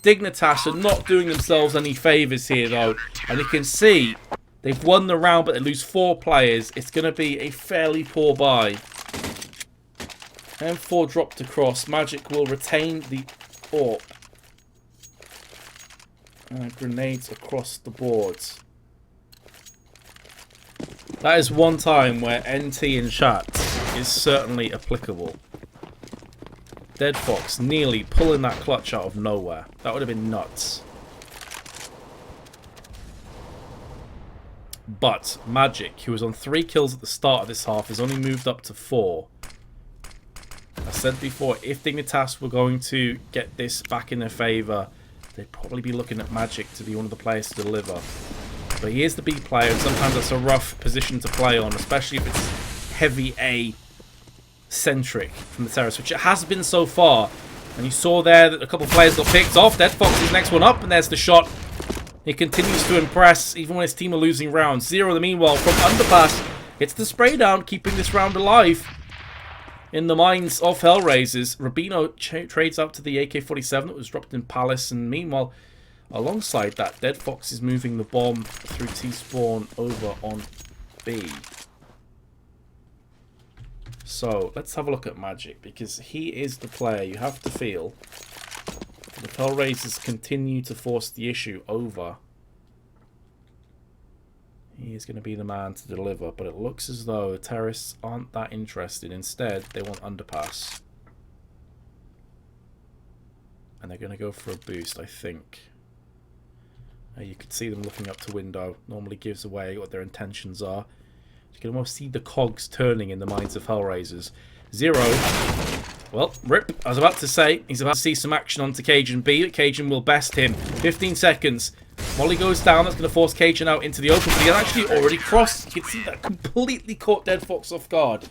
Dignitas are not doing themselves any favours here, though. And you can see they've won the round, but they lose 4 players. It's going to be a fairly poor buy. M4 dropped across. Magic will retain the AWP. Grenades across the boards. That is one time where NT in chat is certainly applicable. Dead Fox nearly pulling that clutch out of nowhere. That would have been nuts. But Magic, who was on 3 kills at the start of this half, has only moved up to 4. I said before, if Dignitas were going to get this back in their favour, they'd probably be looking at Magic to be one of the players to deliver. But he is the B player, and sometimes that's a rough position to play on, especially if it's heavy A-centric from the Terrace, which it has been so far. And you saw there that a couple of players got picked off. Dead Fox is next one up, and there's the shot. He continues to impress, even when his team are losing rounds. Zero, meanwhile, from Underpass. It's the spray down, keeping this round alive. In the minds of Hellraisers, Rubino trades out to the AK-47 that was dropped in Palace, and meanwhile, alongside that, Dead Fox is moving the bomb through T-spawn over on B. So, let's have a look at Magic, because he is the player you have to feel. The Hellraisers continue to force the issue over. He is going to be the man to deliver, but it looks as though the terrorists aren't that interested. Instead, they want Underpass. And they're going to go for a boost, I think. You could see them looking up to window. Normally gives away what their intentions are. You can almost see the cogs turning in the minds of Hellraisers. Zero. Well, rip. I was about to say, he's about to see some action onto Cajun B, but Cajun will best him. 15 seconds. Molly goes down. That's going to force Cajun out into the open. But he had actually already crossed. You can see that completely caught Dead Fox off guard.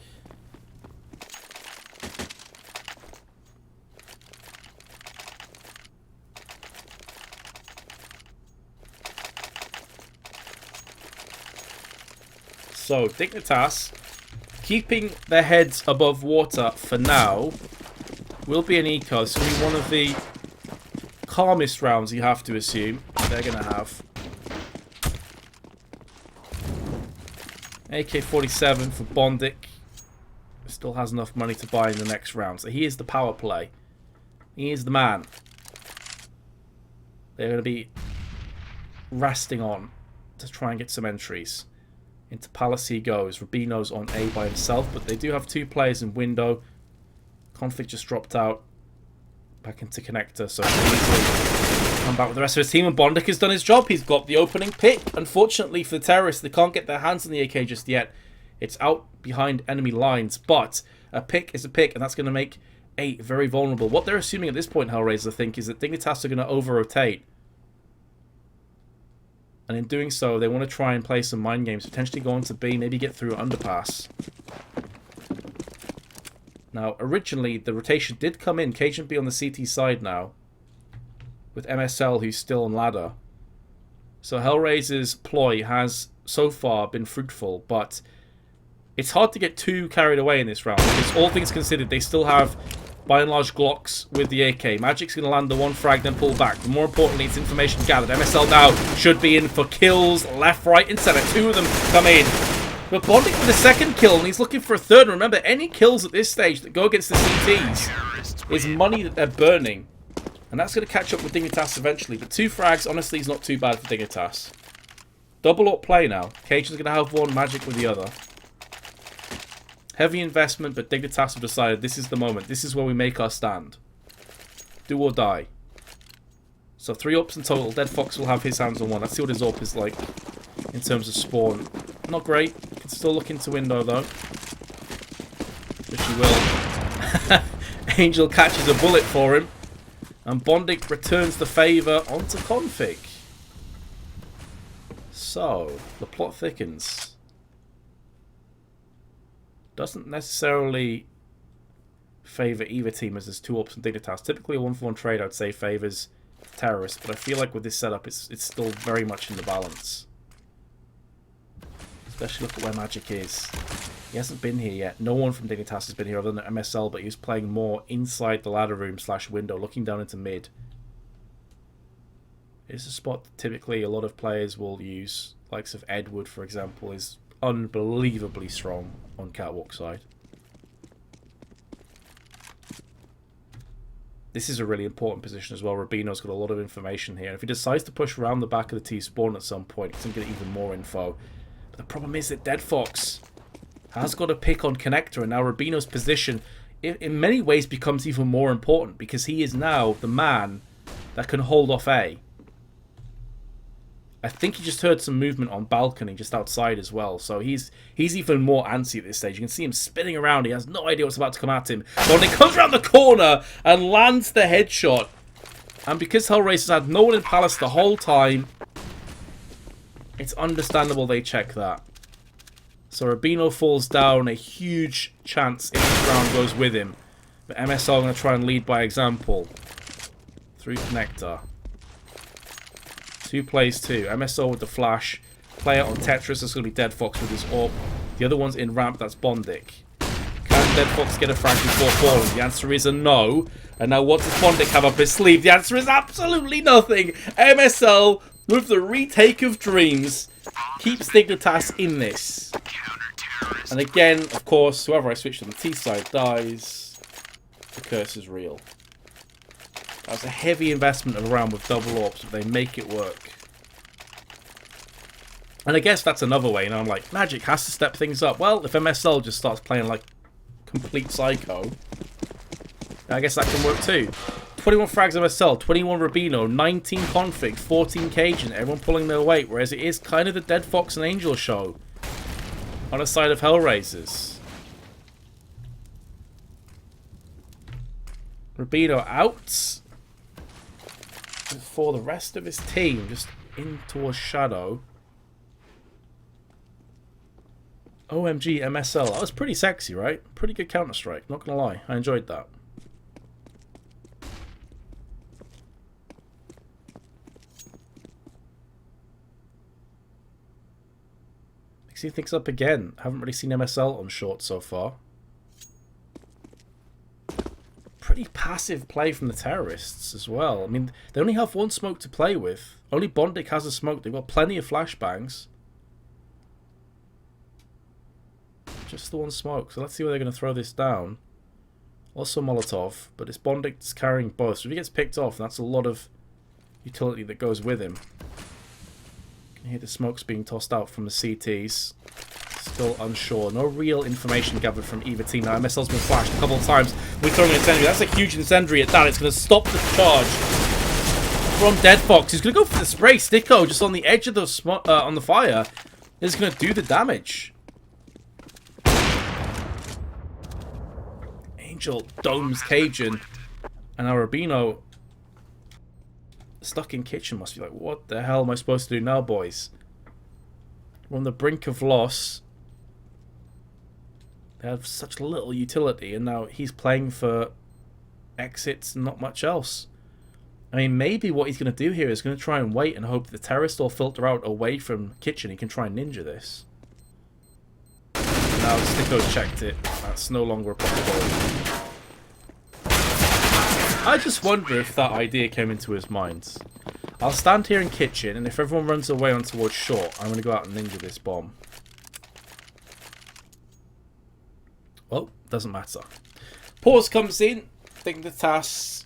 So, Dignitas, keeping their heads above water for now, will be an eco. This will be one of the calmest rounds, you have to assume, they're going to have. AK-47 for Bondic. Still has enough money to buy in the next round. So he is the power play. He is the man. They're going to be resting on to try and get some entries. Into Palace he goes. Rubino's on A by himself, but they do have 2 players in window. Conflict just dropped out. Back into Connector, so come back with the rest of his team, and Bondic has done his job. He's got the opening pick. Unfortunately for the terrorists, they can't get their hands on the AK just yet. It's out behind enemy lines, but a pick is a pick, and that's going to make A very vulnerable. What they're assuming at this point, Hellraiser, I think, is that Dignitas are going to over-rotate. And in doing so, they want to try and play some mind games, potentially go on to B, maybe get through Underpass. Now, originally, the rotation did come in. Cajun B on the CT side now, with MSL, who's still on ladder. So Hellraiser's ploy has, so far, been fruitful, but it's hard to get too carried away in this round, because all things considered, they still have, by and large, Glocks with the AK. Magic's going to land the 1 frag, then pull back. But more importantly, it's information gathered. MSL now should be in for kills, left, right, and center. 2 of them come in. But Bondic with a 2nd kill, and he's looking for a 3rd. And remember, any kills at this stage that go against the CTs is money that they're burning. And that's going to catch up with Dignitas eventually. But 2 frags, honestly, is not too bad for Dignitas. Double up play now. Cajun's going to have 1, Magic with the other. Heavy investment, but Dignitas have decided this is the moment. This is where we make our stand. Do or die. So 3 ups in total. Dead Fox will have his hands on 1. Let's see what his up is like in terms of spawn. Not great. Can still look into window though. But she will. Angel catches a bullet for him. And Bondic returns the favour onto Config. So, the plot thickens. Doesn't necessarily favour either team as there's 2 ops and Dignitas. Typically a 1-for-1 trade I'd say favours terrorists, but I feel like with this setup it's still very much in the balance. Especially look at where Magic is. He hasn't been here yet. No one from Dignitas has been here other than MSL, but he's playing more inside the ladder room / window, looking down into mid. It's a spot that typically a lot of players will use. Likes of Edward, for example, is unbelievably strong on catwalk side. This is a really important position as well. Rubino's got a lot of information here. If he decides to push around the back of the T spawn at some point, he's going to get even more info. But the problem is that Dead Fox has got a pick on Connector, and now Rubino's position in many ways becomes even more important because he is now the man that can hold off A. I think he just heard some movement on balcony just outside as well, so he's even more antsy at this stage. You can see him spinning around. He has no idea what's about to come at him. But when he comes around the corner and lands the headshot, and because Hellraisers had no one in Palace the whole time, it's understandable they check that. So Rubino falls down, a huge chance if the round goes with him. But MSL are going to try and lead by example. Through Connector. 2 plays 2. MSL with the flash. Player on Tetris, that's going to be Dead Fox with his AWP. The other one's in ramp, that's Bondic. Can Dead Fox get a frag before falling? The answer is a no. And now what does Bondic have up his sleeve? The answer is absolutely nothing. MSL, with the retake of dreams, keeps Dignitas in this. And again, of course, whoever I switch on the T side dies. The curse is real. That was a heavy investment of a round with double AWPs, but they make it work. And I guess that's another way, I'm like, Magic has to step things up. Well, if MSL just starts playing like complete psycho, I guess that can work too. 21 frags MSL, 21 Rubino, 19 config, 14 Cajun, everyone pulling their weight, whereas it is kind of the Dead Fox and Angel show on the side of Hellraisers. Rubino out for the rest of his team, just in towards Shadow. OMG MSL, that was pretty sexy, right? Pretty good Counter-Strike, not gonna lie, I enjoyed that. Mixing things up again. Haven't really seen MSL on short so far. Pretty passive play from the terrorists as well. I mean, they only have 1 smoke to play with. Only Bondic has a smoke. They've got plenty of flashbangs. Just the 1 smoke. So let's see where they're going to throw this down. Also Molotov, but it's Bondic that's carrying both. So if he gets picked off, that's a lot of utility that goes with him. You can hear the smokes being tossed out from the CTs. Still unsure. No real information gathered from either team. Now MSL's been flashed a couple of times. We're throwing an incendiary. That's a huge incendiary at that. It's going to stop the charge from Dead Fox. He's going to go for the spray. Sticko just on the edge of the on the fire is going to do the damage. Angel domes Cajun, and now Rubino stuck in kitchen must be like, what the hell am I supposed to do now, boys? We're on the brink of loss. They have such little utility, and now he's playing for exits and not much else. I mean, maybe what he's going to do here is going to try and wait and hope the terrorists will filter out away from kitchen. He can try and ninja this. Now Sticko's checked it. That's no longer a possibility. I just wonder if that idea came into his mind. I'll stand here in kitchen, and if everyone runs away on towards short, I'm going to go out and ninja this bomb. Well, doesn't matter. Pause comes in. Dignitas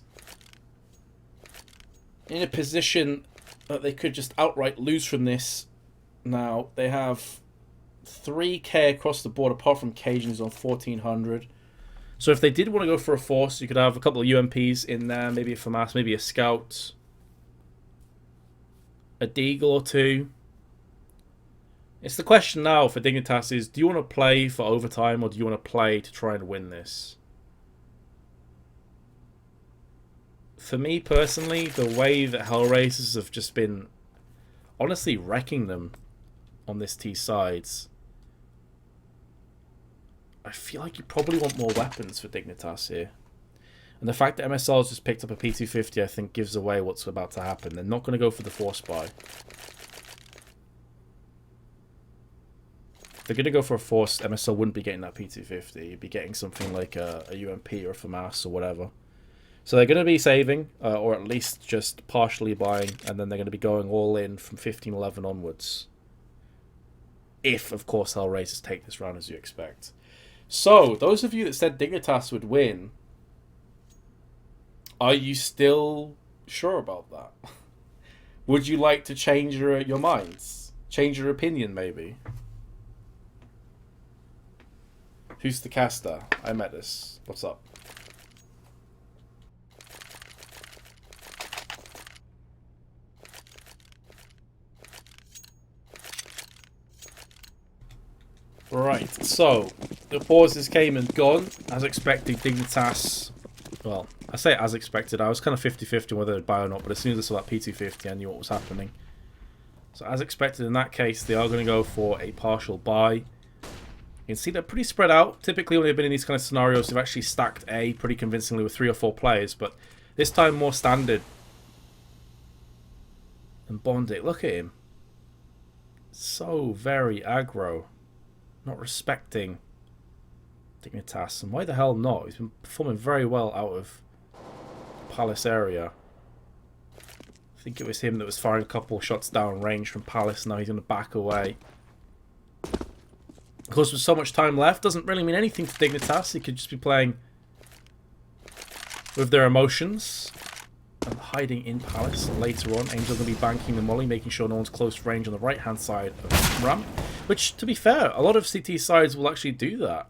in a position that they could just outright lose from this. Now, they have 3k across the board, apart from Cajuns on 1400. So if they did want to go for a force, you could have a couple of UMPs in there, maybe a FAMAS, maybe a Scout, a Deagle or 2. It's the question now for Dignitas is, do you want to play for overtime or do you want to play to try and win this? For me personally, the way that Hellraisers have just been honestly wrecking them on this T sides, I feel like you probably want more weapons for Dignitas here. And the fact that MSL has just picked up a P250, I think, gives away what's about to happen. They're not going to go for the Force Buy. If they're going to go for a Force, MSL wouldn't be getting that P250. You'd be getting something like a UMP or a FAMAS or whatever. So they're going to be saving, or at least just partially buying, and then they're going to be going all in from 15-11 onwards. If, of course, Hellraisers take this round as you expect. So, those of you that said Dignitas would win, are you still sure about that? Would you like to change your minds? Change your opinion, maybe? Who's the caster? I met this. What's up? Right, so the pauses came and gone. As expected, Dignitas... Well, I say as expected. I was kind of 50-50 whether they'd buy or not, but as soon as I saw that P250, I knew what was happening. So as expected in that case, they are going to go for a partial buy. You can see they're pretty spread out. Typically when they've been in these kind of scenarios, they've actually stacked A pretty convincingly with 3 or 4 players, but this time more standard. And Bondit, look at him. So very aggro. Not respecting Dignitas, and why the hell not? He's been performing very well out of Palace area. I think it was him that was firing a couple shots down range from Palace. Now he's going to back away. Of course, with so much time left, doesn't really mean anything for Dignitas. He could just be playing with their emotions and hiding in Palace. And later on, Angel going to be banking the molly, making sure no one's close range on the right-hand side of ramp. Which, to be fair, a lot of CT sides will actually do that.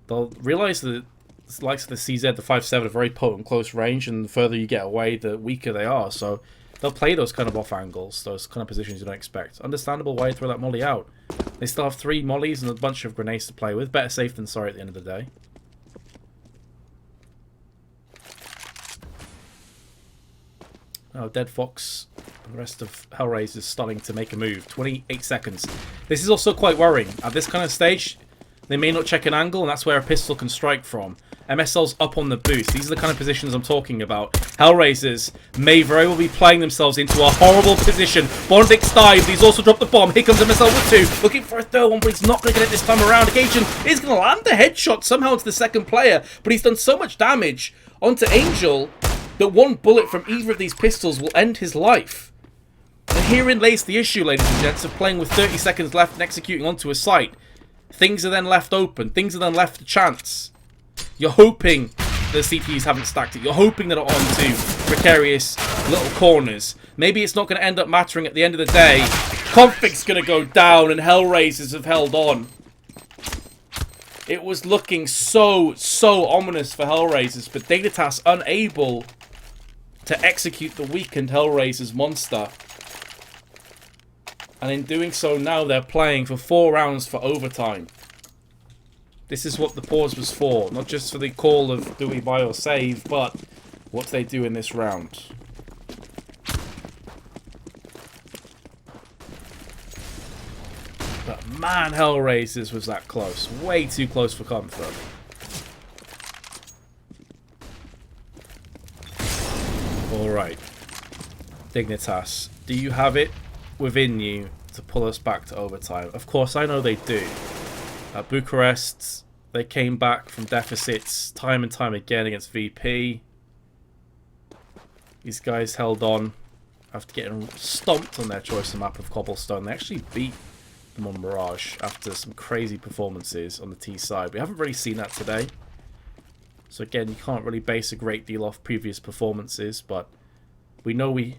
They'll realise that the likes of the CZ, the 5-7 are very potent close range, and the further you get away, the weaker they are. So they'll play those kind of off angles, those kind of positions you don't expect. Understandable why you throw that molly out. They still have 3 mollies and a bunch of grenades to play with. Better safe than sorry at the end of the day. Oh, Dead Fox and the rest of Hellraisers starting to make a move. 28 seconds. This is also quite worrying. At this kind of stage, they may not check an angle, and that's where a pistol can strike from. MSL's up on the boost. These are the kind of positions I'm talking about. Hellraisers may very well be playing themselves into a horrible position. Bondix dives. He's also dropped the bomb. Here comes MSL with 2. Looking for a third one, but he's not going to get it this time around. Occasion is going to land the headshot somehow into the second player, but he's done so much damage onto Angel that one bullet from either of these pistols will end his life. And herein lays the issue, ladies and gents, of playing with 30 seconds left and executing onto a site. Things are then left open. Things are then left to chance. You're hoping the CPs haven't stacked it. You're hoping that it's onto precarious little corners. Maybe it's not going to end up mattering at the end of the day. Config's going to go down and Hellraisers have held on. It was looking so ominous for Hellraisers, but Dignitas unable to execute the weakened Hellraisers monster. And in doing so now, they're playing for 4 rounds for overtime. This is what the pause was for. Not just for the call of do we buy or save, but what they do in this round. But man, Hellraisers was that close. Way too close for comfort. Alright. Dignitas, do you have it within you to pull us back to overtime? Of course, I know they do. At Bucharest, they came back from deficits time and time again against VP. These guys held on after getting stomped on their choice of map of Cobblestone. They actually beat them on Mirage after some crazy performances on the T side. We haven't really seen that today. So again, you can't really base a great deal off previous performances, but we know we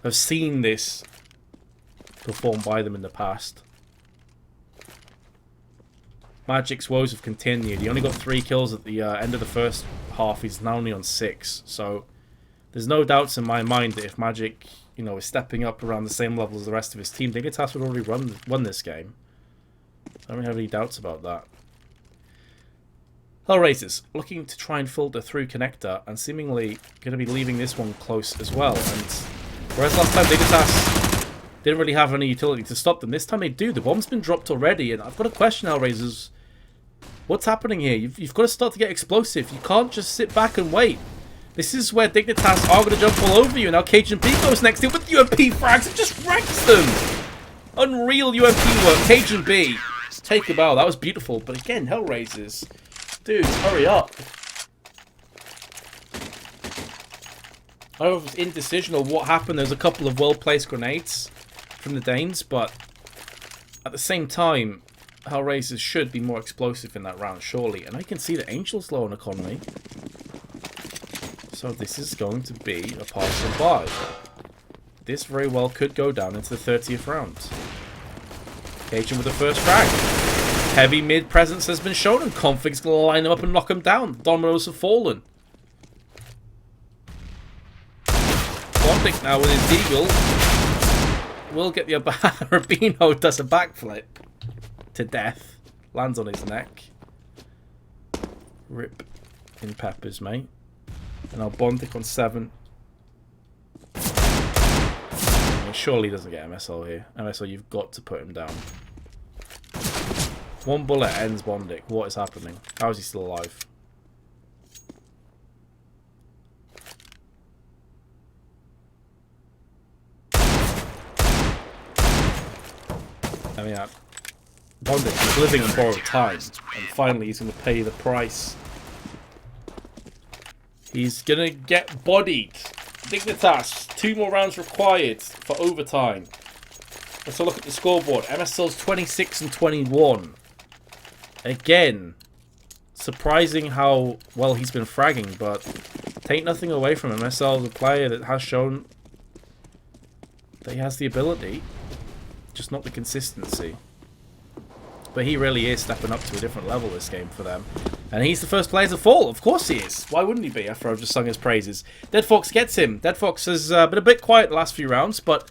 have seen this performed by them in the past. Magic's woes have continued. He only got 3 kills at the end of the first half. He's now only on 6. So there's no doubts in my mind that if Magic, you know, is stepping up around the same level as the rest of his team, Dignitas would already won this game. I don't really have any doubts about that. Hellraisers looking to try and filter through Connector and seemingly going to be leaving this one close as well. And whereas last time Dignitas didn't really have any utility to stop them, this time they do. The bomb's been dropped already, and I've got a question, Hellraisers. What's happening here? You've got to start to get explosive. You can't just sit back and wait. This is where Dignitas are going to jump all over you. Now Cajun B goes next in with UMP frags and just wrecks them. Unreal UMP work. Cajun B. Take a bow. That was beautiful. But again, Hellraisers. Dude, hurry up. I don't know if it's indecision or what happened. There's a couple of well-placed grenades from the Danes, but at the same time, Hellraisers should be more explosive in that round, surely. And I can see the Angel's low on economy. So this is going to be a partial buy. This very well could go down into the 30th round. Cajun with the first frag. Heavy mid presence has been shown, and Config's going to line them up and knock them down. The dominoes have fallen. Bondic now with his Deagle will get the upper hand. Rubino does a backflip to death. Lands on his neck. Rip in peppers, mate. And now Bondic on 7. I mean, surely he doesn't get MSL here. MSL, you've got to put him down. One bullet ends Bondic. What is happening? How is he still alive? I mean, Bondic is living on borrowed time. And finally he's going to pay the price. He's going to get bodied. Dignitas, 2 more rounds required for overtime. Let's have a look at the scoreboard. MSL's 26 and 21. Again, surprising how well he's been fragging, but take nothing away from MSL, the player that has shown that he has the ability, just not the consistency. But he really is stepping up to a different level this game for them. And he's the first player to fall. Of course he is. Why wouldn't he be after I've just sung his praises? Dead Fox gets him. Dead Fox has been a bit quiet the last few rounds, but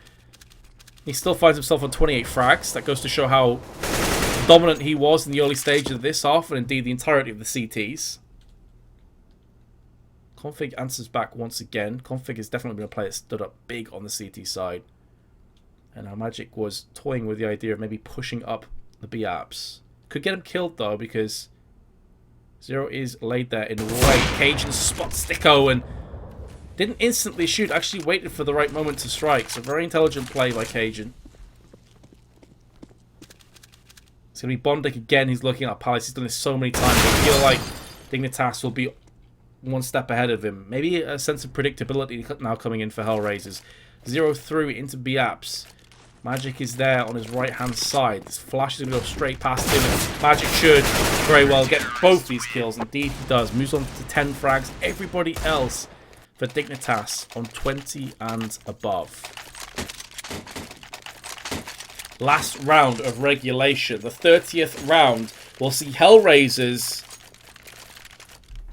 he still finds himself on 28 frags. That goes to show how dominant he was in the early stages of this half, and indeed the entirety of the CTs. Config answers back once again. Config is definitely been a player that stood up big on the CT side. And now Magic was toying with the idea of maybe pushing up the B-apps. Could get him killed though, because Zero is laid there in the way. Cajun spots Sticko and didn't instantly shoot, actually waited for the right moment to strike. So very intelligent play by Cajun. It's going to be Bondic again. He's looking at Palace. He's done this so many times. I feel like Dignitas will be one step ahead of him. Maybe a sense of predictability now coming in for Hellraisers. Zero through into B-apps. Magic is there on his right-hand side. This flash is going to go straight past him. And Magic should very well get both these kills. Indeed he does. Moves on to 10 frags. Everybody else for Dignitas on 20 and above. Last round of regulation. The 30th round. We'll see Hellraisers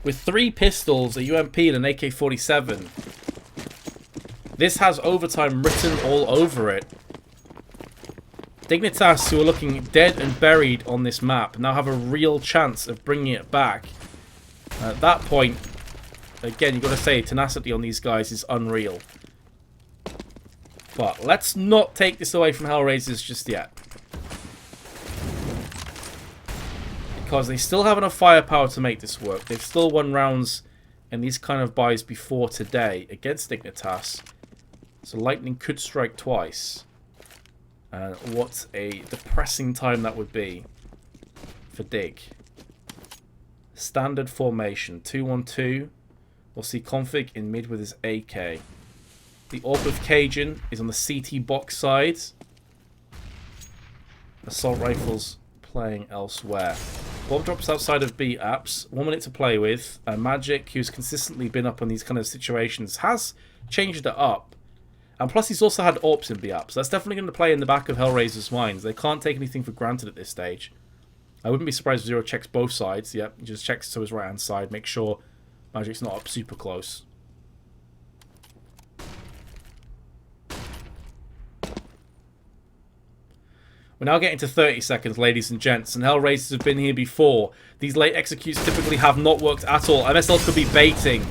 with 3 pistols, a UMP and an AK-47. This has overtime written all over it. Dignitas, who are looking dead and buried on this map, now have a real chance of bringing it back. At that point, again, you've got to say, tenacity on these guys is unreal. But let's not take this away from Hellraisers just yet. Because they still have enough firepower to make this work. They've still won rounds in these kind of buys before today against Dignitas. So Lightning could strike twice. And what a depressing time that would be for Dig. Standard formation, 2-1-2. We'll see Config in mid with his AK. The AWP of Cajun is on the CT box side. Assault rifles playing elsewhere. Bomb drops outside of B apps. 1 minute to play with. Magic, who's consistently been up on these kind of situations, has changed it up. And plus he's also had AWPs in B apps. So that's definitely going to play in the back of Hellraiser's minds. They can't take anything for granted at this stage. I wouldn't be surprised if Zero checks both sides. Yep, he just checks to his right hand side. Make sure Magic's not up super close. We're now getting to 30 seconds, ladies and gents, and Hellraisers have been here before. These late executes typically have not worked at all. MSL could be baiting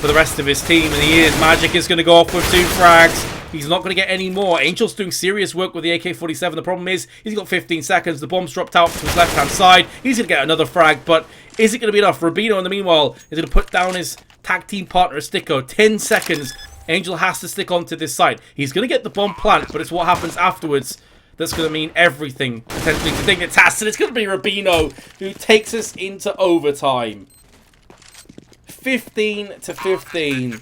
for the rest of his team, and he is. Magic is going to go off with 2 frags. He's not going to get any more. Angel's doing serious work with the AK-47. The problem is, he's got 15 seconds. The bomb's dropped out to his left-hand side. He's going to get another frag, but is it going to be enough? Rubino, in the meanwhile, is going to put down his tag team partner, Sticko. 10 seconds. Angel has to stick onto this side. He's going to get the bomb plant, but it's what happens afterwards that's going to mean everything, potentially, to Dignitas. And it's going to be Rubino who takes us into overtime. 15 to 15.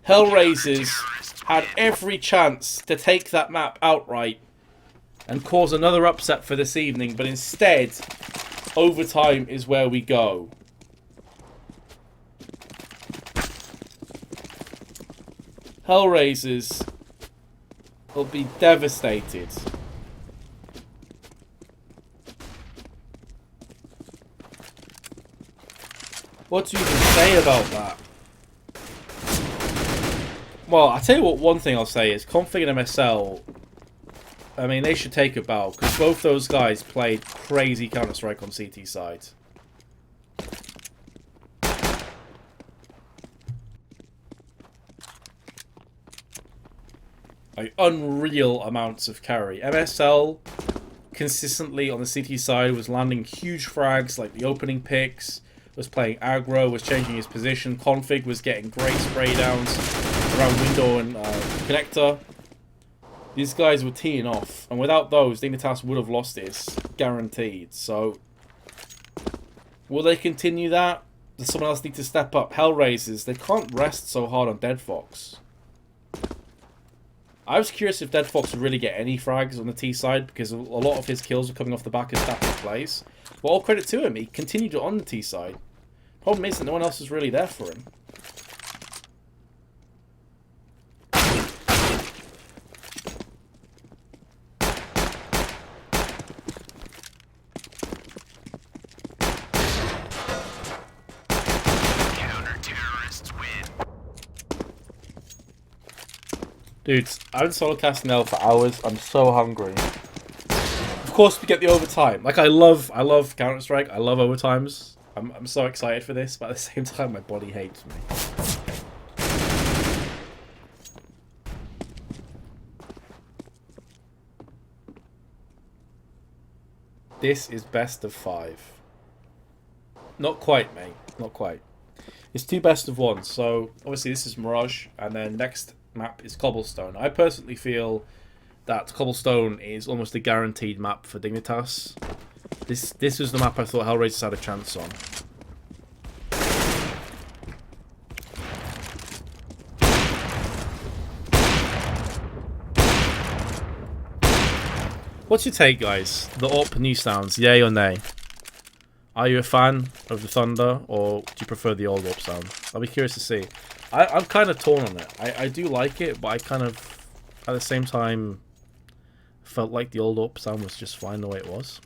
Hellraisers had every chance to take that map outright and cause another upset for this evening, but instead, overtime is where we go. Hellraisers will be devastated. What do you even say about that? Well, I'll tell you what, one thing I'll say is Config and MSL, I mean, they should take a bow, because both those guys played crazy Counter-Strike on CT side. Like, unreal amounts of carry. MSL, consistently on the CT side, was landing huge frags, like the opening picks, was playing aggro, was changing his position. Config was getting great spray downs around window and connector. These guys were teeing off, and without those, Dignitas would have lost this, guaranteed. So, will they continue that? Does someone else need to step up? Hellraisers, they can't rest so hard on Dead Fox. I was curious if Dead Fox would really get any frags on the T side, because a lot of his kills were coming off the back of static plays. But all credit to him, he continued on the T side. Problem is that no one else is really there for him. Dudes, I've been solo casting now for hours. I'm so hungry. Of course, we get the overtime. Like, I love Counter-Strike. I love overtimes. I'm so excited for this, but at the same time, my body hates me. This is best of 5. Not quite, mate. Not quite. It's 2 best of 1. So, obviously, this is Mirage, and then next map is Cobblestone. I personally feel that Cobblestone is almost a guaranteed map for Dignitas. This was the map I thought Hellraisers had a chance on. What's your take, guys? The AWP new sounds, yay or nay? Are you a fan of the Thunder, or do you prefer the old AWP sound? I'll be curious to see. I'm kind of torn on it. I do like it, but I kind of, at the same time, felt like the old AWP sound was just fine the way it was.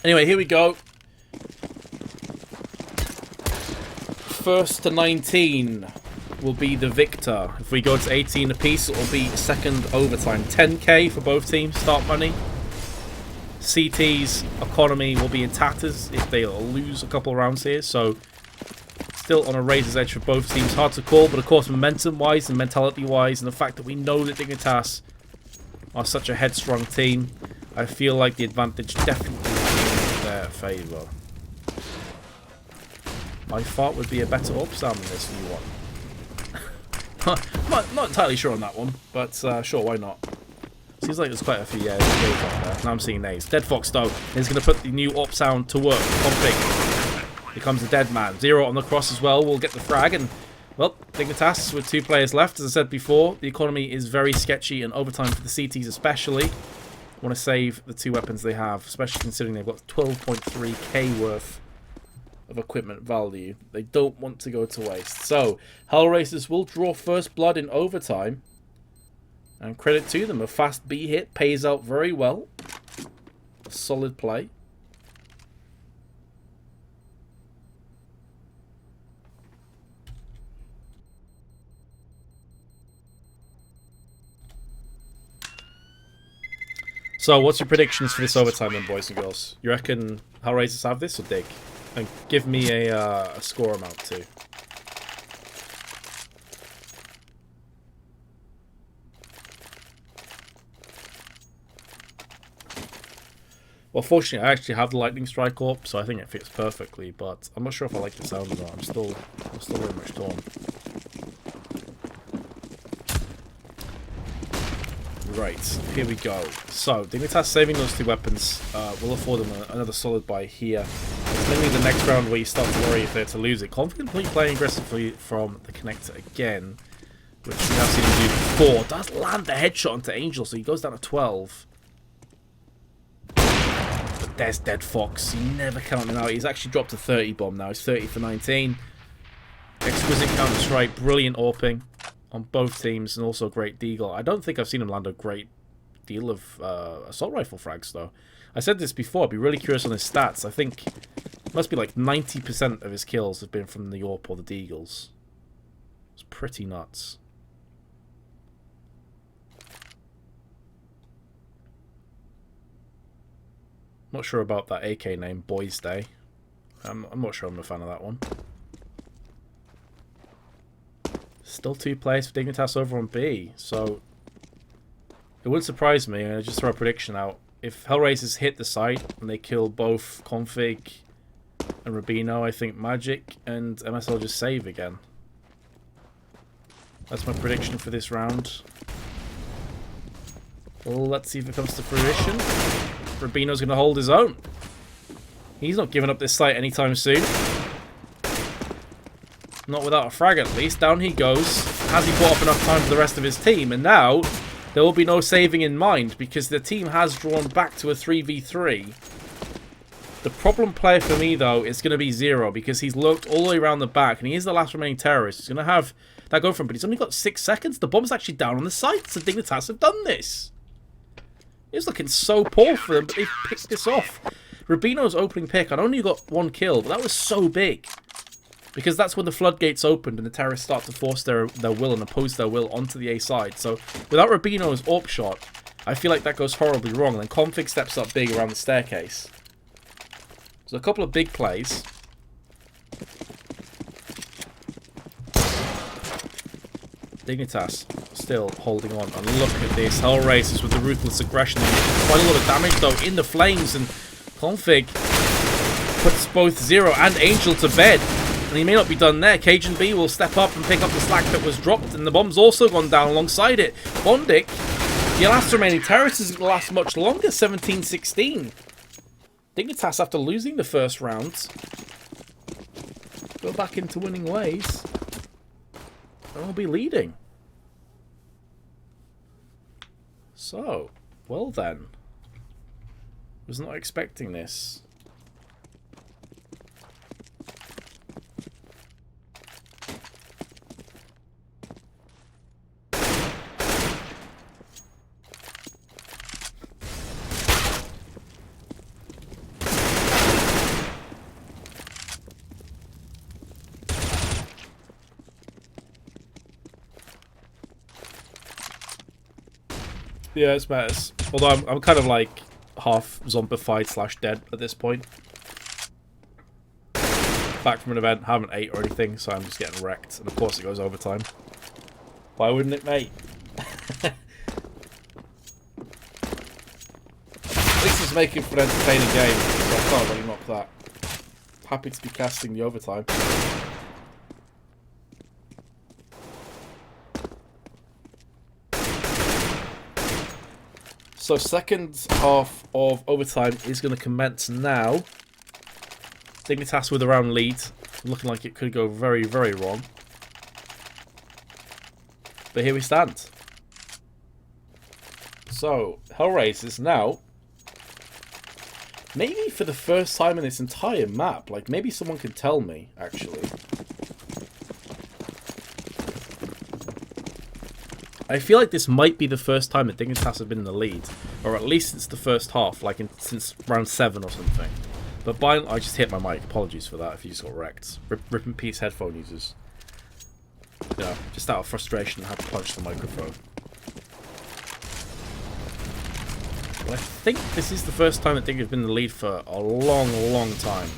Anyway, here we go. First to 19 will be the victor. If we go to 18 apiece, it will be second overtime. 10k for both teams, start money. CT's economy will be in tatters if they lose a couple of rounds here, so still on a razor's edge for both teams. Hard to call, but of course momentum-wise and mentality-wise, and the fact that we know that Dignitas are such a headstrong team, I feel like the advantage definitely is in their favour. My thought would be a better AWP sound than this new one. not entirely sure on that one, but sure, why not? Seems like there's quite a few yays up there. Now I'm seeing nays. Dead Fox, though, is going to put the new AWP sound to work. Config becomes a dead man. 0 on the cross as well. We'll get the frag. And, well, Dignitas with 2 players left. As I said before, the economy is very sketchy, and overtime for the CTs especially. Want to save the 2 weapons they have, especially considering they've got 12.3k worth of equipment value. They don't want to go to waste. So, Hellraisers will draw first blood in overtime. And credit to them, a fast B hit pays out very well. Solid play. So, what's your predictions for this overtime then, boys and girls? You reckon Hellraisers have this or Dig? And give me a score amount too. Well, fortunately, I actually have the Lightning Strike Orb, so I think it fits perfectly, but I'm not sure if I like the sound or not. I'm still very much torn. Right, here we go. So, Dignitas saving those two weapons will afford them another solid buy here. It's mainly the next round where you start to worry if they're to lose it. Confidently playing aggressively from the connector again, which we have seen him do before. Does land the headshot onto Angel, so he goes down to 12. But there's Dead Fox. You never count him out. He's actually dropped a 30 bomb now. He's 30 for 19. Exquisite Counter-Strike, brilliant AWPing on both teams, and also great deagle. I don't think I've seen him land a great deal of assault rifle frags, though. I said this before, I'd be really curious on his stats. I think it must be like 90% of his kills have been from the AWP or the deagles. It's pretty nuts. Not sure about that AK name, Boys Day. I'm not sure I'm a fan of that one. Still 2 players for Dignitas over on B, so it wouldn't surprise me, and I just throw a prediction out. If Hellraisers hit the site and they kill both Config and Rubino, I think Magic and MSL just save again. That's my prediction for this round. Well, let's see if it comes to fruition. Rubino's going to hold his own. He's not giving up this site anytime soon. Not without a frag, at least. Down he goes. Has he bought up enough time for the rest of his team? And now, there will be no saving in mind, because the team has drawn back to a 3v3. The problem player for me, though, is going to be Zero, because he's looked all the way around the back, and he is the last remaining terrorist. He's going to have that go for him, but he's only got 6 seconds. The bomb's actually down on the site, so Dignitas have done this. It's looking so poor for them, but they've picked this off. Rubino's opening pick, I'd only got 1 kill, but that was so big. Because that's when the floodgates opened and the terrorists start to force their will and oppose their will onto the A side. So without Rubino's AWP shot, I feel like that goes horribly wrong. And then Config steps up big around the staircase. So a couple of big plays. Dignitas still holding on. And look at this. Hellraisers with the ruthless aggression. Quite a lot of damage though in the flames. And Config puts both Zero and Angel to bed. And he may not be done there. Cajun B will step up and pick up the slack that was dropped. And the bomb's also gone down alongside it. Bondic, the last remaining terrorist, isn't going to last much longer. 17-16. Dignitas, after losing the first round, go back into winning ways. And will be leading. So, well then. Was not expecting this. Yeah, it matters. Although I'm kind of like half zombified / dead at this point. Back from an event, haven't ate or anything, so I'm just getting wrecked. And of course it goes overtime. Why wouldn't it, mate? At least it's making for an entertaining game, so I can't really knock that. Happy to be casting the overtime. So second half of overtime is going to commence now. Dignitas with a round lead. Looking like it could go very, very wrong. But here we stand. So, Hellraisers now. Maybe for the first time in this entire map. Like, maybe someone can tell me, actually. I feel like this might be the first time that Dignitas have been in the lead. Or at least it's the first half, like since round 7 or something. But I just hit my mic. Apologies for that if you just got wrecked. Rip in peace headphone users. Yeah, just out of frustration I had to punch the microphone. But I think this is the first time that Dig have been in the lead for a long, long time.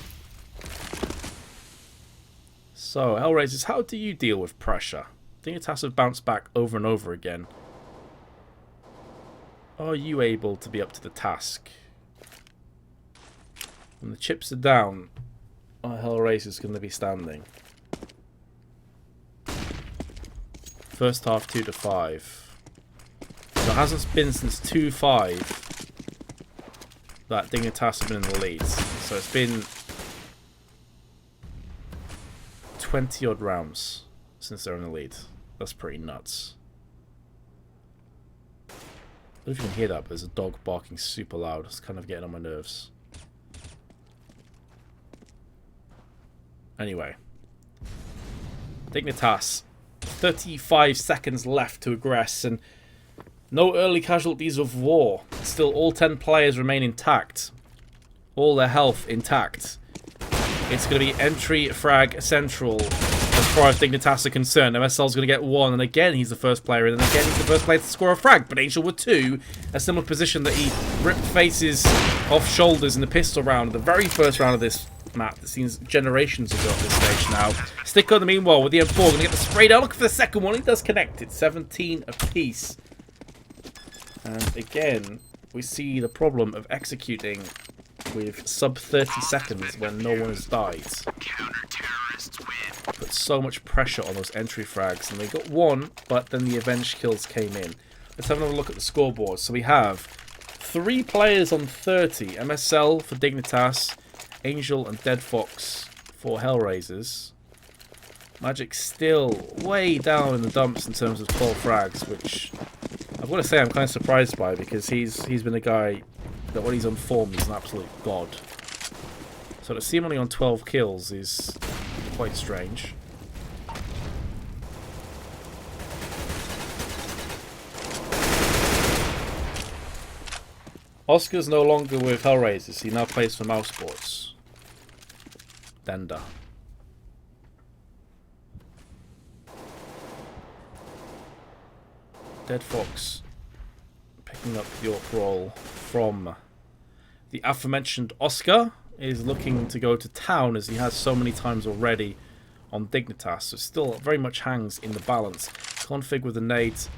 So, Hellraisers, how do you deal with pressure? Dignitas have bounced back over and over again. Are you able to be up to the task? When the chips are down, our Hellraisers is going to be standing. First half 2-5. So it hasn't been since 2-5 that Dignitas have been in the lead. So it's been 20 odd rounds since they're in the lead. That's pretty nuts. I don't know if you can hear that, but there's a dog barking super loud. It's kind of getting on my nerves. Anyway. Dignitas. 35 seconds left to aggress, and no early casualties of war. Still, all 10 players remain intact. All their health intact. It's going to be entry frag central as far as Dignitas are concerned. MSL's going to get 1, and again he's the first player in, and again he's the first player to score a frag. But Angel with 2, a similar position that he ripped faces off shoulders in the pistol round, the very first round of this map that seems generations ago at this stage now. Sticko, in the meanwhile, with the M4, going to get the spray down. Look for the second one. He does connect it. 17 apiece. And again, we see the problem of executing with sub 30 seconds when no one has died. Put so much pressure on those entry frags, and they got 1, but then the avenge kills came in. Let's have another look at the scoreboard. So we have 3 players on 30. MSL for Dignitas, Angel and Dead Fox for Hellraisers. Magic still way down in the dumps in terms of 12 frags, which I've got to say I'm kind of surprised by, because he's been a guy that when he's on form he's an absolute god. So to see him only on 12 kills is quite strange. Oscar's no longer with Hellraisers, he now plays for Mouse Sports. Denda. Dead Fox picking up the York role from the aforementioned Oscar, is looking to go to town as he has so many times already on Dignitas, so still very much hangs in the balance. Config with the nades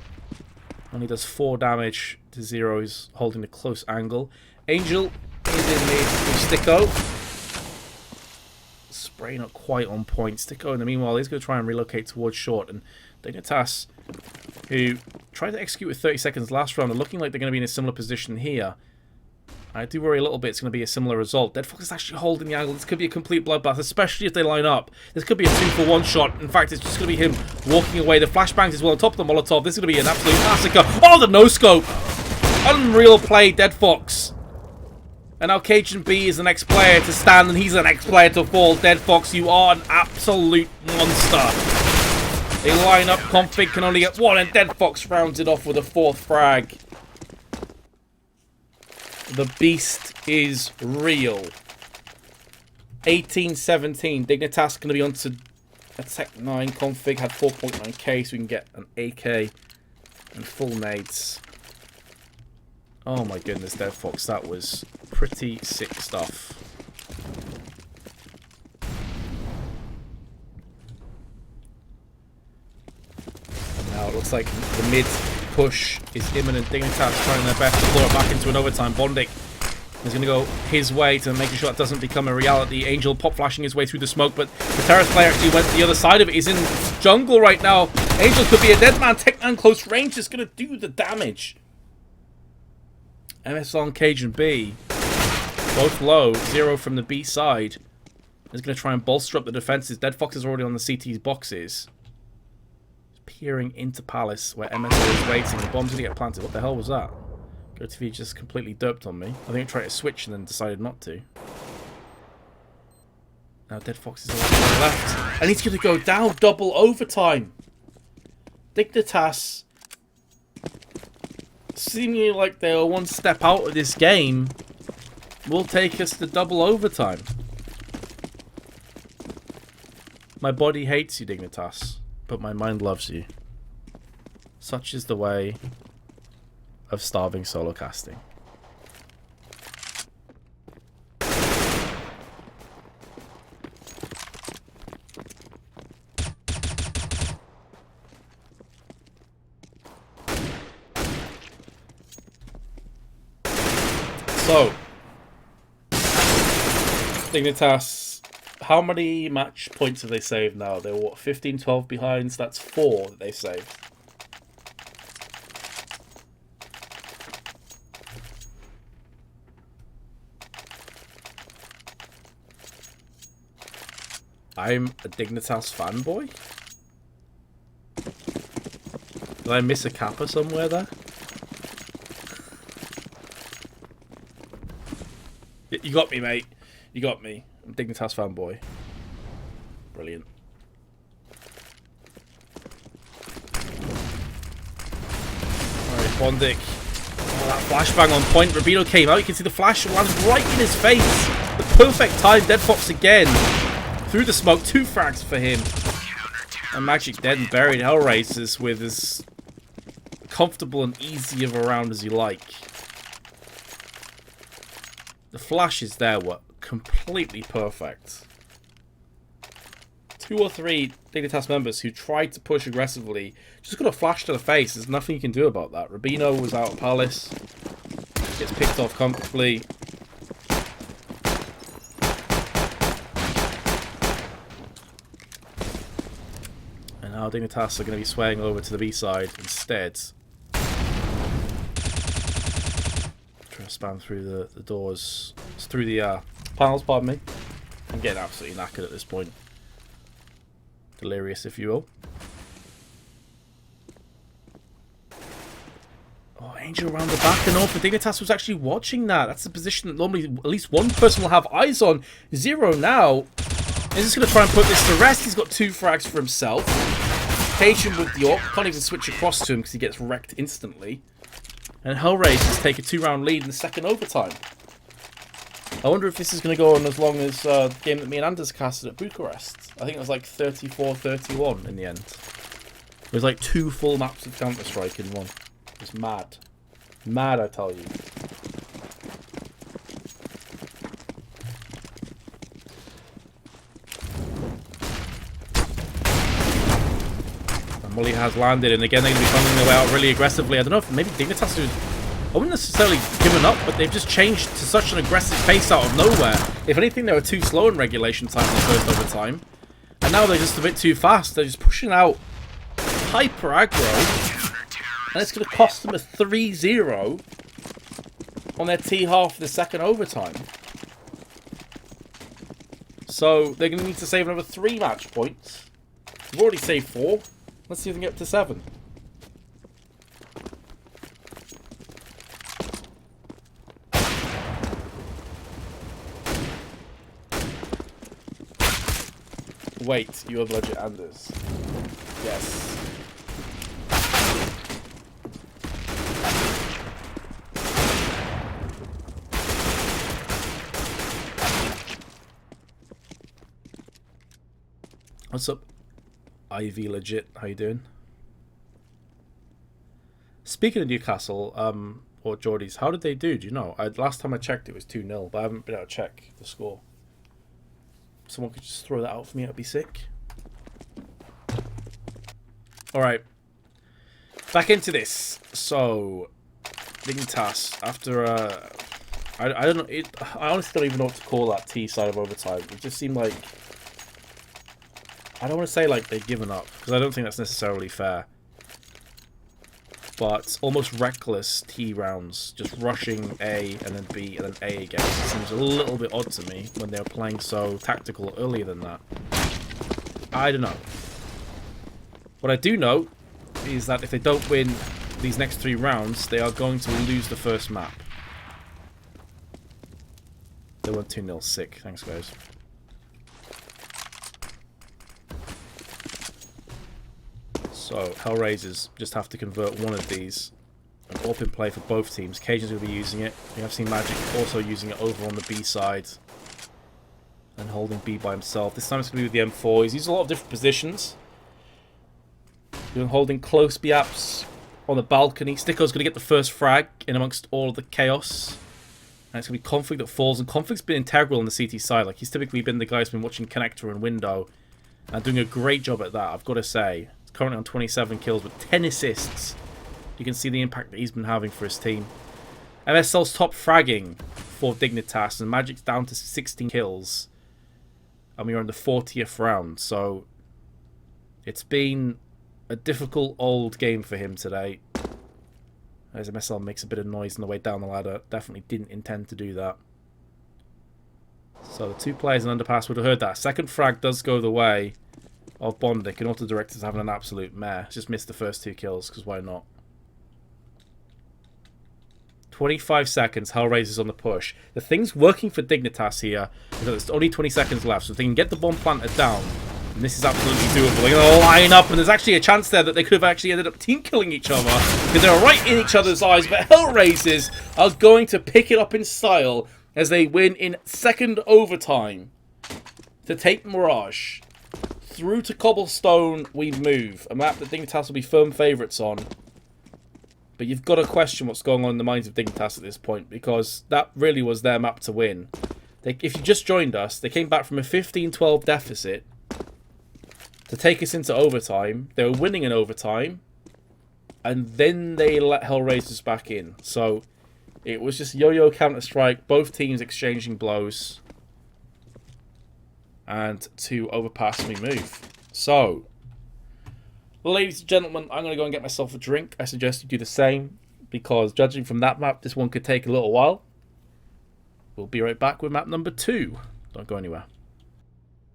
only does 4 damage to 0, he's holding a close angle. Angel is in mid with Sticko. Spray not quite on point. Sticko in the meanwhile is going to try and relocate towards short, and Dignitas, who tried to execute with 30 seconds last round, are looking like they're going to be in a similar position here. I do worry a little bit it's going to be a similar result. Dead Fox is actually holding the angle. This could be a complete bloodbath, especially if they line up. This could be a 2-for-1 shot. In fact, it's just going to be him walking away. The flashbangs as well on top of the Molotov. This is going to be an absolute massacre. Oh, the no-scope! Unreal play, Dead Fox. And now Cajun B is the next player to stand, and he's the next player to fall. Dead Fox, you are an absolute monster. They line up, Config can only get 1, and Dead Fox rounds it off with a 4th frag. The beast is real. 18-17. Dignitas going to be on to a Tech 9. Config had 4.9k, so we can get an AK and full nades. Oh my goodness, Dead Fox, that was pretty sick stuff. And now it looks like the mid push is imminent. Dignitas trying their best to claw it back into an overtime. Bondic is going to go his way to making sure that doesn't become a reality. Angel pop flashing his way through the smoke, but the Terrace player actually went to the other side of it. He's in jungle right now. Angel could be a dead man. Tech 9 close range is going to do the damage. MSL and Cajun B, both low, 0 from the B side. Is going to try and bolster up the defenses. Dead Fox is already on the CT's boxes. Peering into Palace, where MSL is waiting. The bomb's going to get planted. What the hell was that? GoTV just completely derped on me. I think I tried to switch and then decided not to. Now Dead Fox is on the left. And he's going to go down double overtime. Dignitas, seemingly like they are one step out of this game, will take us to double overtime. My body hates you, Dignitas, but my mind loves you. Such is the way of starving solo casting. So, Dignitas, how many match points have they saved now? They're what, 15, 12 behind? So that's 4 that they've saved. I'm a Dignitas fanboy? Did I miss a kappa somewhere there? You got me, mate. You got me. I'm a Dignitas fanboy. Brilliant. Alright, Bondic. Oh, that flashbang on point. Rubino came out. You can see the flash lands right in his face. The perfect time. Dead Fox again. Through the smoke. 2 frags for him. And Magic dead and buried Hellraisers with as comfortable and easy of a round as you like. The flashes there were completely perfect. 2 or 3 Dignitas members who tried to push aggressively just got a flash to the face. There's nothing you can do about that. Rubino was out of Palace. Gets picked off comfortably. And now Dignitas are going to be swaying over to the B side instead. Spam through the doors, through the panels, pardon me. I'm getting absolutely knackered at this point. Delirious, if you will. Oh, Angel around the back, and all for Dignitas was actually watching that. That's the position that normally at least one person will have eyes on. 0 now. He's just going to try and put this to rest. He's got 2 frags for himself. Patient with the AWP. Can't even switch across to him because he gets wrecked instantly. And Hellraisers take a 2-round lead in the second overtime. I wonder if this is going to go on as long as the game that me and Anders casted at Bucharest. I think it was like 34-31 in the end. It was like 2 full maps of Counter-Strike in one. It was mad. Mad, I tell you. Mully has landed, and again they're going to be finding their way out really aggressively. I don't know if maybe Dignitas I wouldn't necessarily given up, but they've just changed to such an aggressive pace out of nowhere. If anything, they were too slow in regulation time in the first overtime. And now they're just a bit too fast. They're just pushing out hyper aggro. And it's going to cost them a 3-0 on their T half of the second overtime. So they're going to need to save another 3 match points. They've already saved 4. Let's see if they can get up to 7. Wait, you have legit Anders. Yes. What's up, Ivy legit? How you doing? Speaking of Newcastle, or Geordies, how did they do? Do you know? Last time I checked, it was 2-0, but I haven't been able to check the score. Someone could just throw that out for me, that'd be sick. Alright. Back into this. So, Dignitas, after I don't know, I honestly don't even know what to call that T side of overtime. It just seemed like, I don't want to say like they've given up, because I don't think that's necessarily fair. But almost reckless T rounds, just rushing A and then B and then A again. It seems a little bit odd to me when they're playing so tactical earlier than that. I don't know. What I do know is that if they don't win these next 3 rounds, they are going to lose the first map. They won 2-0, sick. Thanks, guys. So, Hellraisers just have to convert one of these. An open play for both teams. Cajun's going to be using it. We have seen Magic also using it over on the B side. And holding B by himself. This time it's going to be with the M4. He's used a lot of different positions. Doing holding close B-apps on the balcony. Sticko's going to get the first frag in amongst all of the chaos. And it's going to be Conflict that falls. And Conflict's been integral on the CT side. Like, he's typically been the guy who's been watching Connector and Window. And doing a great job at that, I've got to say. Currently on 27 kills with 10 assists. You can see the impact that he's been having for his team. MSL's top fragging for Dignitas, and Magic's down to 16 kills. And we're on the 40th round, so it's been a difficult old game for him today. As MSL makes a bit of noise on the way down the ladder. Definitely didn't intend to do that. So the two players in underpass would have heard that. Second frag does go the way of Bondic, and Auto Director's having an absolute mare. Just missed the first 2 kills, because why not? 25 seconds, Hellraisers on the push. The thing's working for Dignitas here is that there's only 20 seconds left, so if they can get the bomb planted down, and this is absolutely doable. They're going to line up, and there's actually a chance there that they could have actually ended up team killing each other, because they're right in each other's eyes, but Hellraisers are going to pick it up in style as they win in second overtime to take Mirage. Through to Cobblestone we move, a map that Dignitas will be firm favourites on. But you've got to question what's going on in the minds of Dignitas at this point, because that really was their map to win. If you just joined us, they came back from a 15-12 deficit to take us into overtime. They were winning in overtime, and then they let Hellraisers back in. So it was just yo-yo Counter-Strike, both teams exchanging blows. And to overpass we move. So, ladies and gentlemen, I'm going to go and get myself a drink. I suggest you do the same, because judging from that map, this one could take a little while. We'll be right back with map number 2. Don't go anywhere.